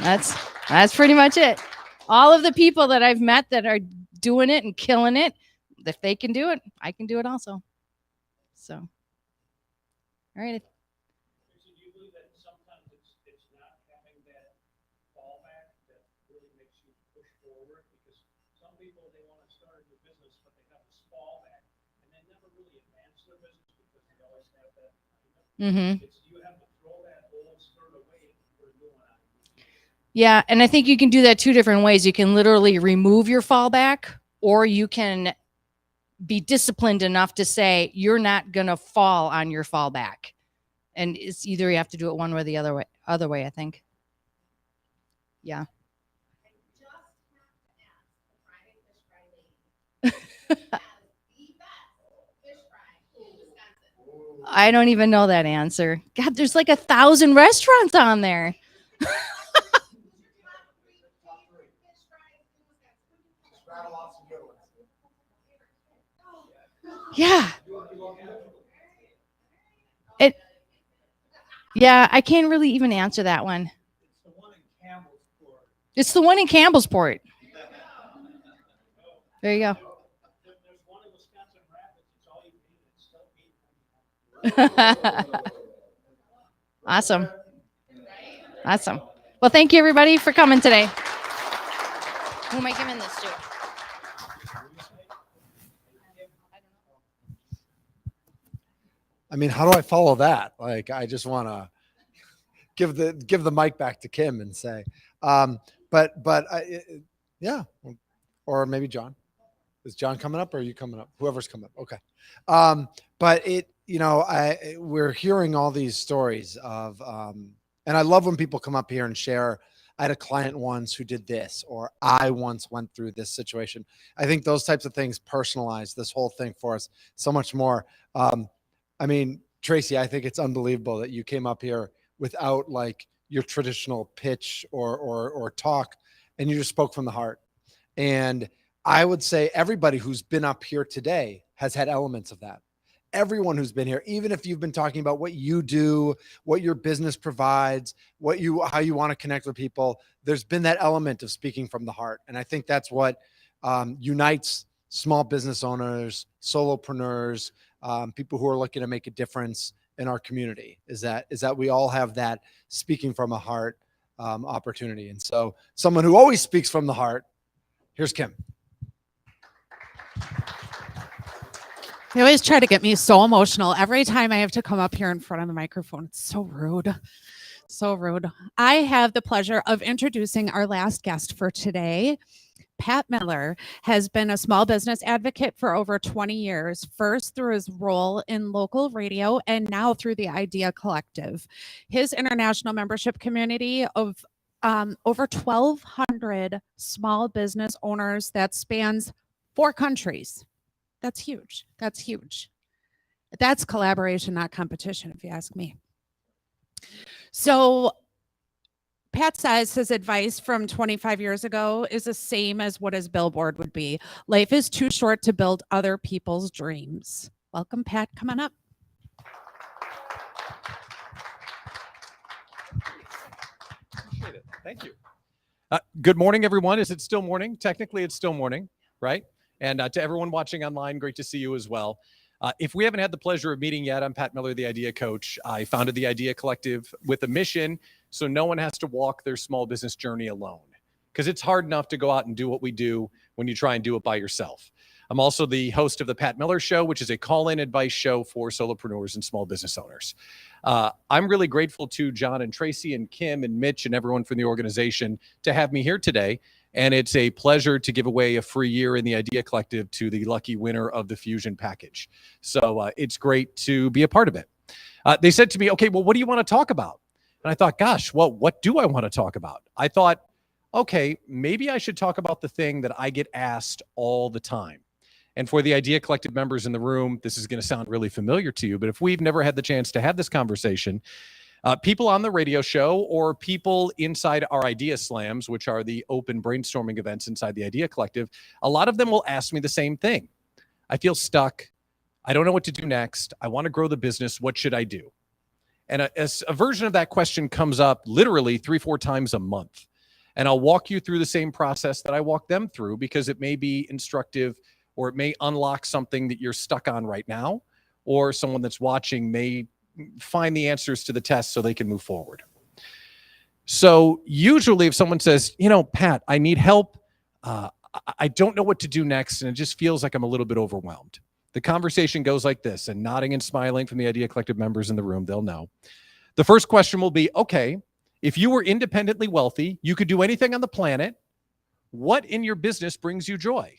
That's pretty much it. All of the people that I've met that are doing it and killing it, if they can do it, I can do it also. So, all right. Do you believe that sometimes it's not having that fallback that really makes you push forward? Because some people, they want to start a new business, but they have this fallback, and they never really advance their business because they always have that. Mm-hmm. You have to throw that old skirt away for a new one. Yeah, and I think you can do that 2 different ways. You can literally remove your fallback, or you can be disciplined enough to say you're not going to fall on your fallback. And it's either you have to do it one or the other way, I think. Yeah. I just have to ask the Friday Fish Fry lady has the best fish fry in Wisconsin. I don't even know that answer. God, there's like 1,000 restaurants on there. Yeah. Yeah, I can't really even answer that one. It's the one in Campbellsport. There you go. There's one in Wisconsin Rapids. It's all you need. It's still Awesome. Awesome. Well, thank you everybody for coming today. Who am I giving this to? I mean, how do I follow that? Like, I just want to give the mic back to Kim and say, yeah, or maybe John. Is John coming up or are you coming up? Whoever's coming up. Okay. But we're hearing all these stories of, and I love when people come up here and share. I had a client once who did this, or I once went through this situation. I think those types of things personalize this whole thing for us so much more. I mean, Tracy, I think it's unbelievable that you came up here without like your traditional pitch or talk, and you just spoke from the heart. And I would say everybody who's been up here today has had elements of that. Everyone who's been here, even if you've been talking about what you do, what your business provides, how you want to connect with people, there's been that element of speaking from the heart. And I think that's what unites small business owners, solopreneurs, people who are looking to make a difference in our community, is that we all have that speaking from a heart opportunity. And so someone who always speaks from the heart, here's Kim. They always try to get me so emotional every time I have to come up here in front of the microphone. It's so rude. So rude. I have the pleasure of introducing our last guest for today. Pat Miller has been a small business advocate for over 20 years, first through his role in local radio and now through the Idea Collective. His international membership community of over 1,200 small business owners that spans 4 countries. That's huge. That's huge. That's collaboration, not competition, if you ask me. So Pat says his advice from 25 years ago is the same as what his billboard would be. Life is too short to build other people's dreams. Welcome, Pat. Come on up. Appreciate it. Thank you. Good morning, everyone. Is it still morning? Technically, it's still morning, right? And to everyone watching online, great to see you as well. If we haven't had the pleasure of meeting yet, I'm Pat Miller, the Idea Coach. I founded the Idea Collective with a mission so no one has to walk their small business journey alone, because it's hard enough to go out and do what we do when you try and do it by yourself. I'm also the host of the Pat Miller Show, which is a call-in advice show for solopreneurs and small business owners. I'm really grateful to Jon and Tracy and Kim and Mitch and everyone from the organization to have me here today. And it's a pleasure to give away a free year in the Idea Collective to the lucky winner of the Fusion package. So it's great to be a part of it. They said to me, okay, well, what do you want to talk about? And I thought, gosh, well, what do I want to talk about? I thought, okay, maybe I should talk about the thing that I get asked all the time. And for the Idea Collective members in the room, this is going to sound really familiar to you, but if we've never had the chance to have this conversation, people on the radio show or people inside our Idea Slams, which are the open brainstorming events inside the Idea Collective, a lot of them will ask me the same thing. I feel stuck. I don't know what to do next. I want to grow the business. What should I do? And a version of that question comes up literally 3-4 times a month. And I'll walk you through the same process that I walk them through, because it may be instructive or it may unlock something that you're stuck on right now, or someone that's watching may find the answers to the test so they can move forward. So usually if someone says, you know, Pat, I need help. I don't know what to do next. And it just feels like I'm a little bit overwhelmed. The conversation goes like this, and nodding and smiling from the Idea Collective members in the room, they'll know. The first question will be, okay, if you were independently wealthy, you could do anything on the planet. What in your business brings you joy?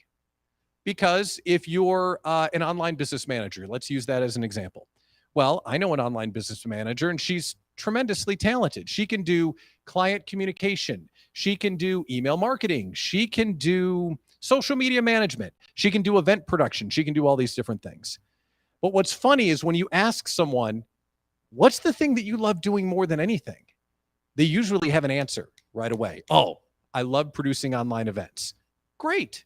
Because if you're an online business manager, let's use that as an example. Well, I know an online business manager, and she's tremendously talented. She can do client communication. She can do email marketing. She can do social media management. She can do event production. She can do all these different things. But what's funny is when you ask someone, what's the thing that you love doing more than anything? They usually have an answer right away. Oh, I love producing online events. Great.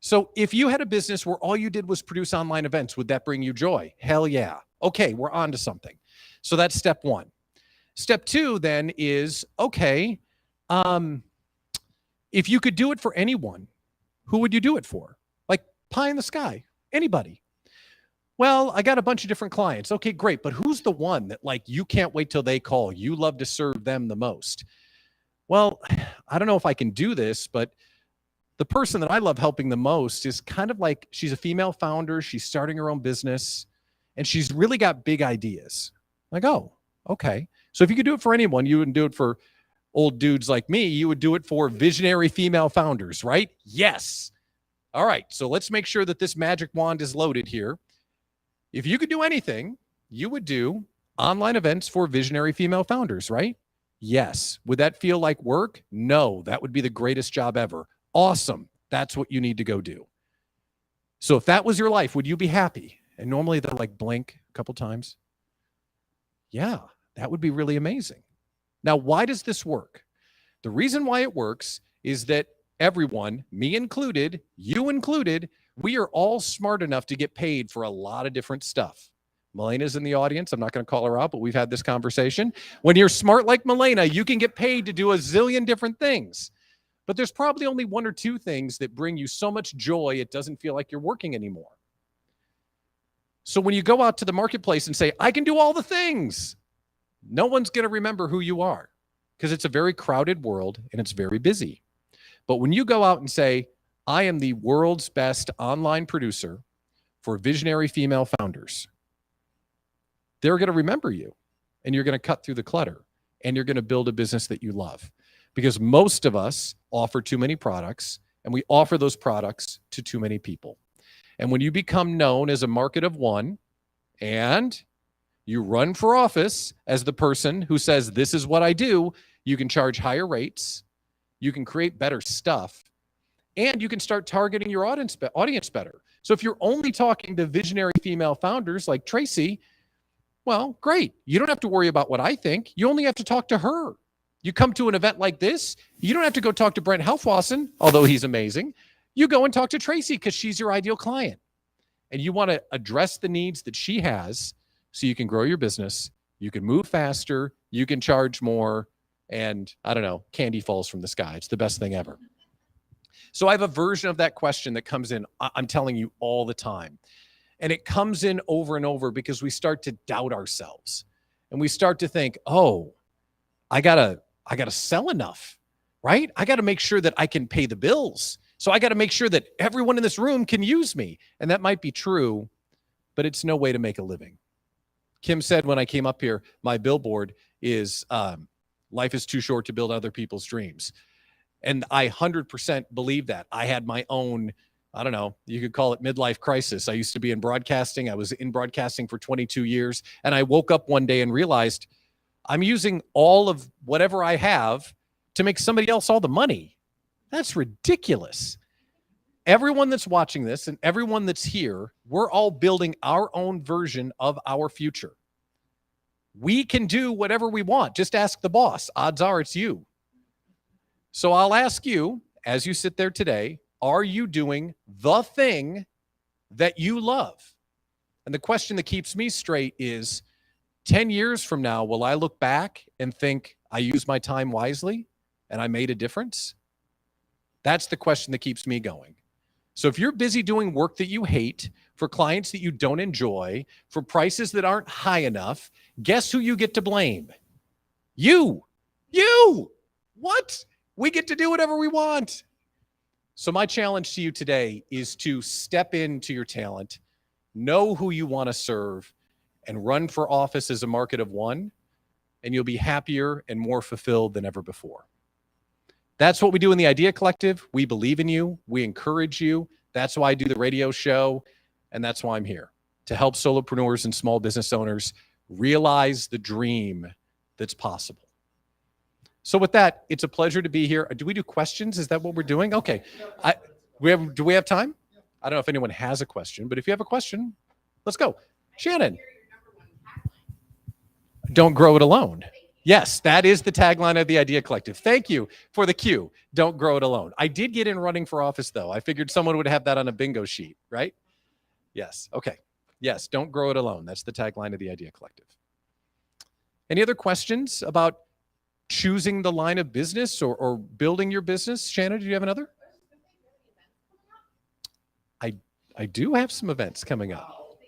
So if you had a business where all you did was produce online events, would that bring you joy? Hell yeah. Okay, we're on to something. So that's step one. Step two then is, okay, if you could do it for anyone, who would you do it for? Like pie in the sky, anybody. Well, I got a bunch of different clients. Okay, great. But who's the one that like you can't wait till they call? You love to serve them the most. Well, I don't know if I can do this, but the person that I love helping the most is kind of like, she's a female founder. She's starting her own business and she's really got big ideas. Like, oh, okay. So if you could do it for anyone, you wouldn't do it for old dudes like me. You would do it for visionary female founders, right? Yes. All right. So let's make sure that this magic wand is loaded here. If you could do anything, you would do online events for visionary female founders, right? Yes. Would that feel like work? No, that would be the greatest job ever. Awesome. That's what you need to go do. So if that was your life, would you be happy? And normally they'll like blink a couple times. Yeah, that would be really amazing. Now, why does this work? The reason why it works is that everyone, me included, you included, we are all smart enough to get paid for a lot of different stuff. Melena's in the audience. I'm not going to call her out, but we've had this conversation. When you're smart like Melena, you can get paid to do a zillion different things. But there's probably only one or two things that bring you so much joy, it doesn't feel like you're working anymore. So when you go out to the marketplace and say, I can do all the things, no one's going to remember who you are because it's a very crowded world and it's very busy. But when you go out and say, I am the world's best online producer for visionary female founders, they're going to remember you and you're going to cut through the clutter and you're going to build a business that you love. Because most of us offer too many products and we offer those products to too many people. And when you become known as a market of one and you run for office as the person who says, this is what I do, you can charge higher rates, you can create better stuff, and you can start targeting your audience better. So if you're only talking to visionary female founders like Tracy, well, great. You don't have to worry about what I think. You only have to talk to her. You come to an event like this, you don't have to go talk to Brent Helfwassen, although he's amazing. You go and talk to Tracy because she's your ideal client. And you want to address the needs that she has so you can grow your business, you can move faster, you can charge more, and I don't know, candy falls from the sky. It's the best thing ever. So I have a version of that question that comes in, I'm telling you all the time. And it comes in over and over because we start to doubt ourselves. And we start to think, oh, I gotta sell enough, right? I got to make sure that I can pay the bills. So I got to make sure that everyone in this room can use me. And that might be true, but it's no way to make a living. Kim said when I came up here, my billboard is life is too short to build other people's dreams. And I 100% believe that. I had my own, I don't know, you could call it midlife crisis. I used to be in broadcasting. I was in broadcasting for 22 years. And I woke up one day and realized I'm using all of whatever I have to make somebody else all the money. That's ridiculous. Everyone that's watching this and everyone that's here, we're all building our own version of our future. We can do whatever we want. Just ask the boss. Odds are it's you. So I'll ask you, as you sit there today, are you doing the thing that you love? And the question that keeps me straight is, 10 years from now, will I look back and think I used my time wisely and I made a difference? That's the question that keeps me going. So if you're busy doing work that you hate, for clients that you don't enjoy, for prices that aren't high enough, guess who you get to blame? You. What? We get to do whatever we want. So my challenge to you today is to step into your talent, know who you want to serve, and run for office as a market of one, and you'll be happier and more fulfilled than ever before. That's what we do in the Idea Collective. We believe in you. We encourage you. That's why I do the radio show, and that's why I'm here. to help solopreneurs and small business owners realize the dream that's possible. So with that, it's a pleasure to be here. Do we do questions? Is that what we're doing? Okay. Do we have time? I don't know if anyone has a question, but if you have a question, let's go. Shannon. Don't grow it alone. Yes, that is the tagline of the Idea Collective. Thank you for the cue. Don't grow it alone. I did get in running for office, though. I figured someone would have that on a bingo sheet, right? Yes. Okay. Yes, don't grow it alone. That's the tagline of the Idea Collective. Any other questions about choosing the line of business or building your business? Shannon, do you have another? I do have some events coming up.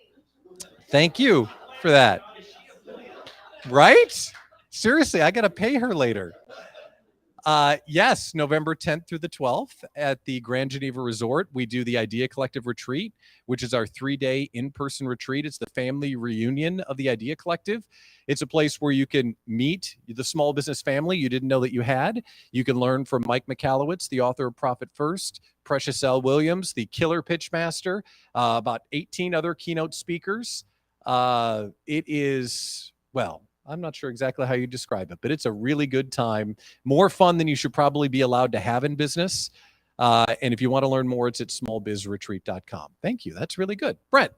Thank you for that. Right? Seriously, I got to pay her later. Yes, November 10th through the 12th at the Grand Geneva Resort, we do the Idea Collective Retreat, which is our 3-day in-person retreat. It's the family reunion of the Idea Collective. It's a place where you can meet the small business family you didn't know that you had. You can learn from Mike Michalowicz, the author of Profit First, Precious L. Williams, the killer pitch master, about 18 other keynote speakers. It is, well, I'm not sure exactly how you describe it, but it's a really good time. More fun than you should probably be allowed to have in business. And if you want to learn more, it's at smallbizretreat.com. Thank you. That's really good. Brent.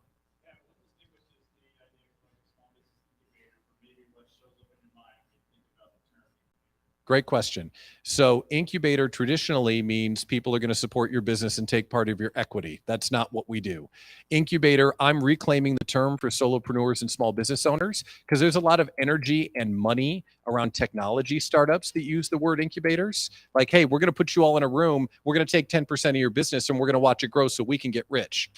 Great question. So incubator traditionally means people are going to support your business and take part of your equity. That's not what we do. Incubator, I'm reclaiming the term for solopreneurs and small business owners because there's a lot of energy and money around technology startups that use the word incubators. Like, hey, we're going to put you all in a room. We're going to take 10% of your business and we're going to watch it grow so we can get rich.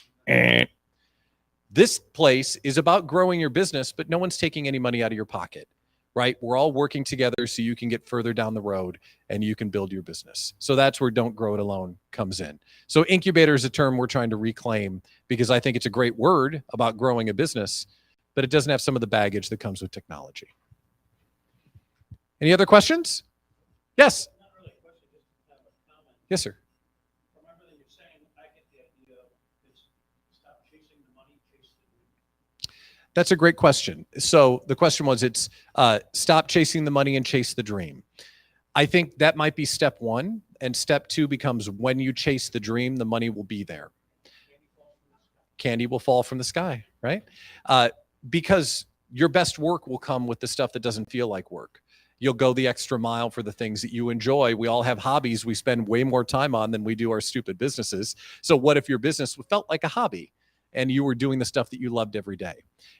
This place is about growing your business, but no one's taking any money out of your pocket. Right? We're all working together so you can get further down the road and you can build your business. So that's where Don't Grow It Alone comes in. So incubator is a term we're trying to reclaim because I think it's a great word about growing a business, but it doesn't have some of the baggage that comes with technology. Any other questions? Yes. Yes, sir. That's a great question. So the question was, it's stop chasing the money and chase the dream. I think that might be step one. And step two becomes when you chase the dream, the money will be there. Candy will fall from the sky, right? Because your best work will come with the stuff that doesn't feel like work. You'll go the extra mile for the things that you enjoy. We all have hobbies we spend way more time on than we do our stupid businesses. So what if your business felt like a hobby? And you were doing the stuff that you loved every day.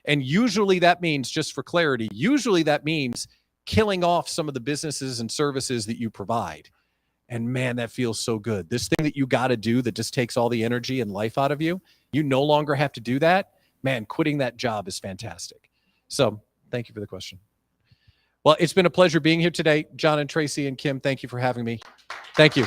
And usually that means, just for clarity, usually that means killing off some of the businesses and services that you provide. And man, that feels so good. This thing that you got to do that just takes all the energy and life out of you, you no longer have to do that. Man, quitting that job is fantastic. So thank you for the question. Well, it's been a pleasure being here today. Jon and Tracy and Kim, thank you for having me. Thank you.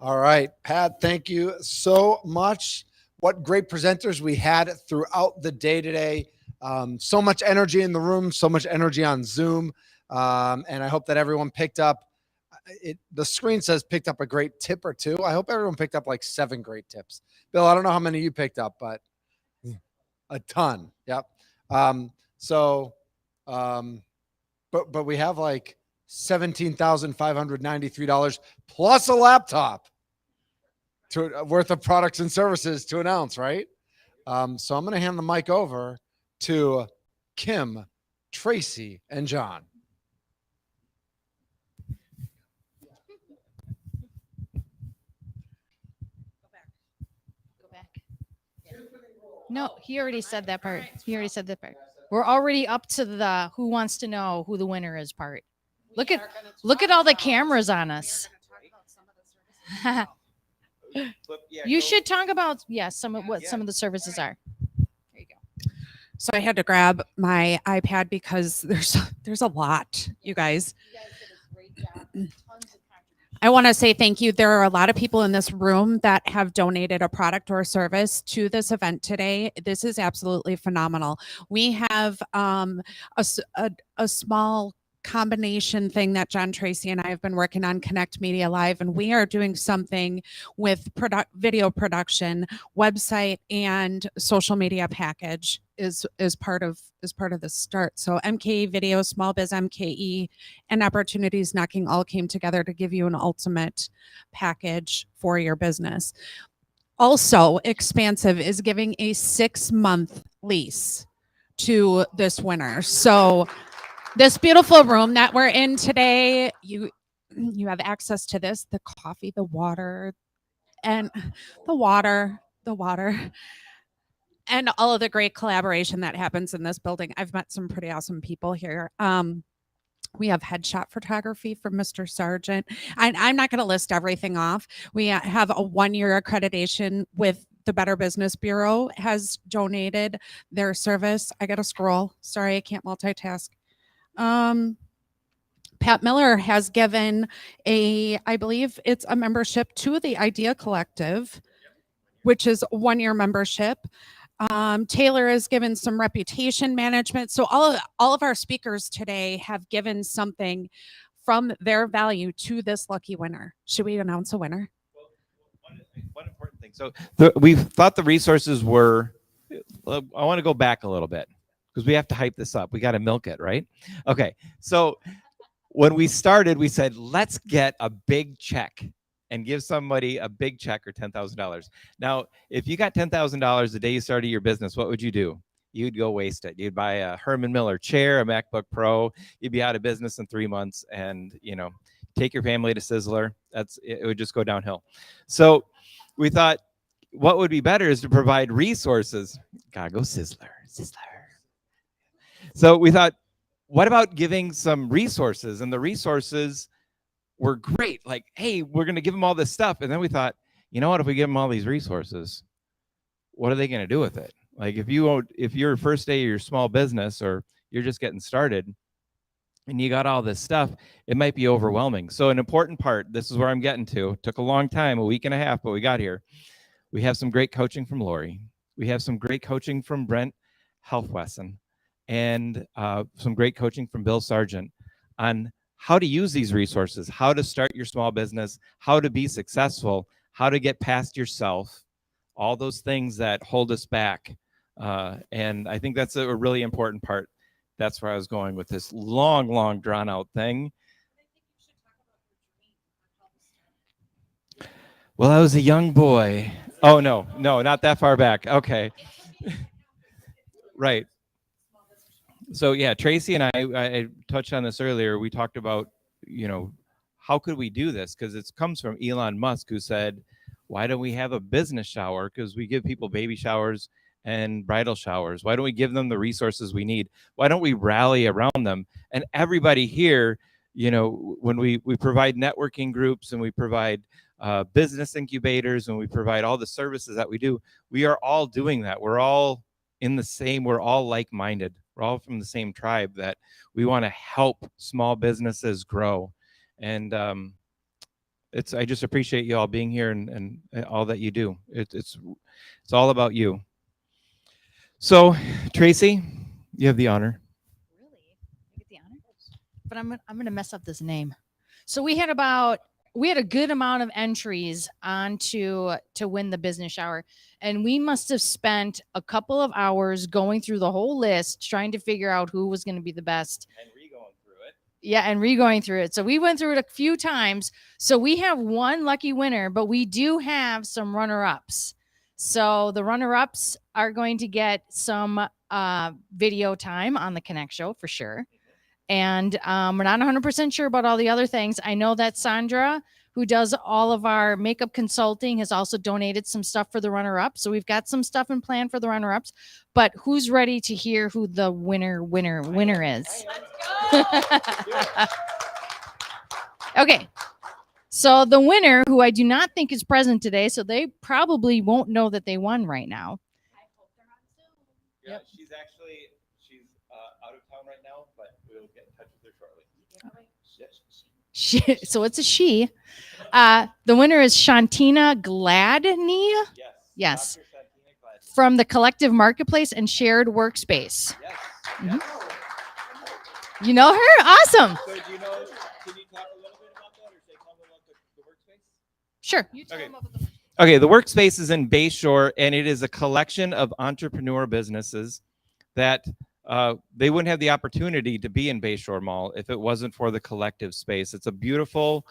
All right, Pat, thank you so much. What great presenters we had throughout the day today. So much energy in the room, so much energy on Zoom. And I hope that everyone picked up, the screen says picked up a great tip or two. I hope everyone picked up like 7 great tips. Bill, I don't know how many you picked up, but a ton. Yep. But we have like $17,593 plus a laptop worth of products and services to announce, right? So I'm going to hand the mic over to Kim, Tracy, and Jon. Go back. Yeah. No, he already said that part. We're already up to the who wants to know who the winner is part. Look at all the cameras on us. You should talk about some of the services are. There you go. So I had to grab my iPad because there's a lot, you guys. I want to say thank you. There are a lot of people in this room that have donated a product or a service to this event today. This is absolutely phenomenal. We have a small combination thing that Jon Tracy and I have been working on, Connect Media Live, and we are doing something with video production, website, and social media package is part of the start. So MKE Video, Small Biz MKE, and Opportunities Knocking all came together to give you an ultimate package for your business. Also, Expansive is giving a 6-month lease to this winner. So this beautiful room that we're in today, you have access to this, the coffee, the water, and the water, and all of the great collaboration that happens in this building. I've met some pretty awesome people here. We have headshot photography from Mr. Sargent. I'm not going to list everything off. We have a 1-year accreditation with the Better Business Bureau has donated their service. I got to scroll. Sorry, I can't multitask. Pat Miller has given I believe it's a membership to the Idea Collective, which is a 1-year membership. Taylor has given some reputation management. So all of our speakers today have given something from their value to this lucky winner. Should we announce a winner? One important thing. So we thought the resources were, I want to go back a little bit because we have to hype this up. We got to milk it, right? Okay. So when we started, we said, let's get a big check and give somebody a big check or $10,000. Now, if you got $10,000 the day you started your business, what would you do? You'd go waste it. You'd buy a Herman Miller chair, a MacBook Pro. You'd be out of business in 3 months, and take your family to Sizzler. It would just go downhill. So we thought, what would be better is to provide resources. Gotta go Sizzler. So we thought, what about giving some resources? And the resources were great. Like, hey, we're going to give them all this stuff. And then we thought, you know what, if we give them all these resources, what are they going to do with it? Like if you're first day of your small business or you're just getting started and you got all this stuff, it might be overwhelming. So an important part, this is where I'm getting to, took a long time, a week and a half, but we got here. We have some great coaching from Lori. We have some great coaching from Brent Helfwesson and some great coaching from Bill Sargent on how to use these resources, how to start your small business, how to be successful, how to get past yourself, all those things that hold us back. And I think that's a really important part. That's where I was going with this long, drawn out thing. Well, I was a young boy. Oh, no, not that far back. Okay. Right. So yeah, Tracy and I touched on this earlier. We talked about, how could we do this? Because it comes from Elon Musk, who said, why don't we have a business shower? Because we give people baby showers and bridal showers. Why don't we give them the resources we need? Why don't we rally around them? And everybody here, when we provide networking groups and we provide business incubators and we provide all the services that we do, we are all doing that. We're all we're all like-minded. We're all from the same tribe that we want to help small businesses grow. And I just appreciate you all being here and all that you do. It's all about you. So Tracy, you have the honor. Really? I get the honor? But I'm going to mess up this name. So we had a good amount of entries on to win the business shower. And we must have spent a couple of hours going through the whole list, trying to figure out who was going to be the best. And re-going through it. Yeah, and re-going through it. So we went through it a few times. So we have one lucky winner, but we do have some runner-ups. So the runner-ups are going to get some video time on the Connect show for sure. And we're not 100% sure about all the other things. I know that Sandra, who does all of our makeup consulting, has also donated some stuff for the runner-ups. So we've got some stuff in plan for the runner-ups. But who's ready to hear who the winner is? Okay. So the winner, who I do not think is present today, so they probably won't know that they won right now. I hope they're on Zoom. Yeah, she's out of town right now, but we'll get in touch with her shortly. So it's a she. The winner is Shantina Gladney. Yes. Dr. Shantina Gladney. From the Collective Marketplace and Shared Workspace. Yes. Mhm. You know her? Awesome. So do you know, can you talk a little bit about that, or say tell me about the workspace? Sure. Okay. Okay, the workspace is in Bayshore, and it is a collection of entrepreneur businesses that they wouldn't have the opportunity to be in Bayshore Mall if it wasn't for the collective space. It's a beautiful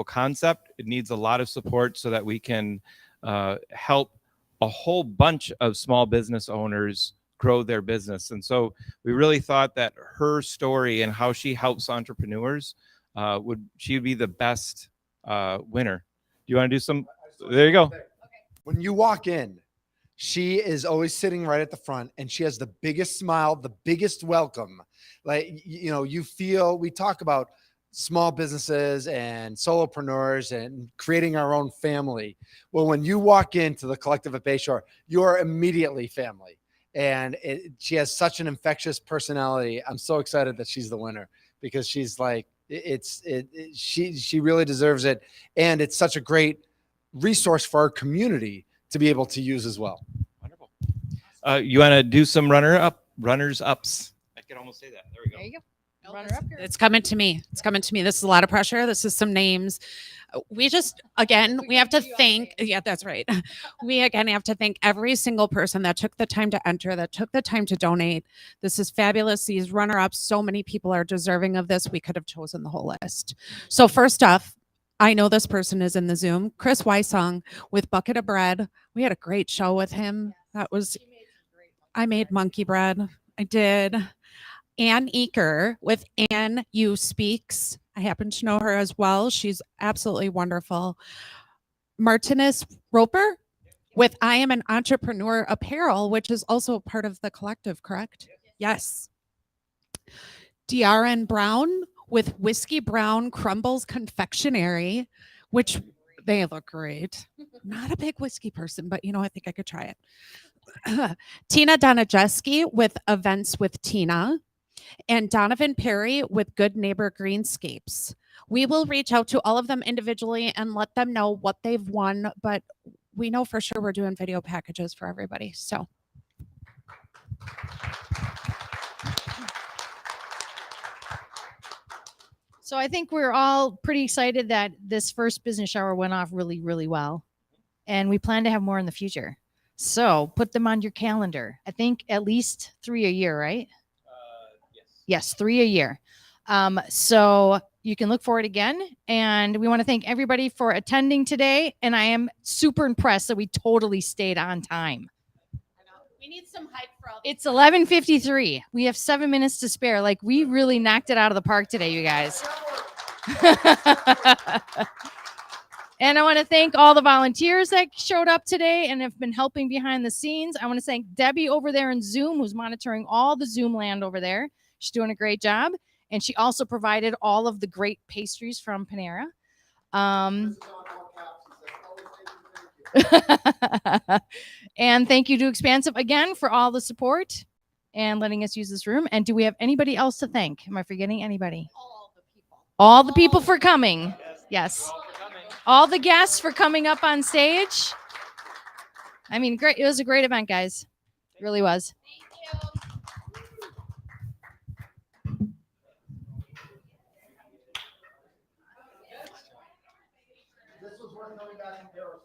concept. It needs a lot of support so that we can help a whole bunch of small business owners grow their business. And so we really thought that her story and how she helps entrepreneurs she would be the best winner. Do you want to do some? There you go. When you walk in, she is always sitting right at the front, and she has the biggest smile, the biggest welcome. Like, you feel, we talk about small businesses and solopreneurs and creating our own family. Well, when you walk into the collective at Bayshore, you're immediately family. And she has such an infectious personality. I'm so excited that she's the winner, because she's like, she really deserves it. And it's such a great resource for our community to be able to use as well. Wonderful. You want to do some runners ups? I can almost say that. There we go. There you go. No, Runner up here. It's coming to me. It's coming to me. This is a lot of pressure. This is some names. We just, again, we have to thank, yeah, that's right. We again have to thank every single person that took the time to enter, that took the time to donate. This is fabulous. These runner-ups, so many people are deserving of this. We could have chosen the whole list. So first off, I know this person is in the Zoom. Chris Wysong with Bucket of Bread. We had a great show with him. I made monkey bread. I did. Ann Eaker with Ann You Speaks. I happen to know her as well. She's absolutely wonderful. Martinez Roper with I Am an Entrepreneur Apparel, which is also part of the collective, correct? Yes. DRN Brown with Whiskey Brown Crumbles Confectionery, which they look great. Not a big whiskey person, but I think I could try it. Tina Donajeski with Events with Tina. And Donovan Perry with Good Neighbor Greenscapes. We will reach out to all of them individually and let them know what they've won, but we know for sure we're doing video packages for everybody. So I think we're all pretty excited that this first business shower went off really, really well. And we plan to have more in the future. So put them on your calendar. I think at least 3 a year, right? Yes, 3 a year. So you can look for it again. And we want to thank everybody for attending today. And I am super impressed that we totally stayed on time. we need some hype for all. It's 11:53. We have 7 minutes to spare. Like, we really knocked it out of the park today, you guys. And I want to thank all the volunteers that showed up today and have been helping behind the scenes. I want to thank Debbie over there in Zoom, who's monitoring all the Zoom land over there. She's doing a great job. And she also provided all of the great pastries from Panera. And thank you to Expansive again for all the support and letting us use this room. And do we have anybody else to thank? Am I forgetting anybody? All the people for coming. Yes. All the guests for coming up on stage. I mean, great. It was a great event, guys. It really was. This was worth coming back in Paris.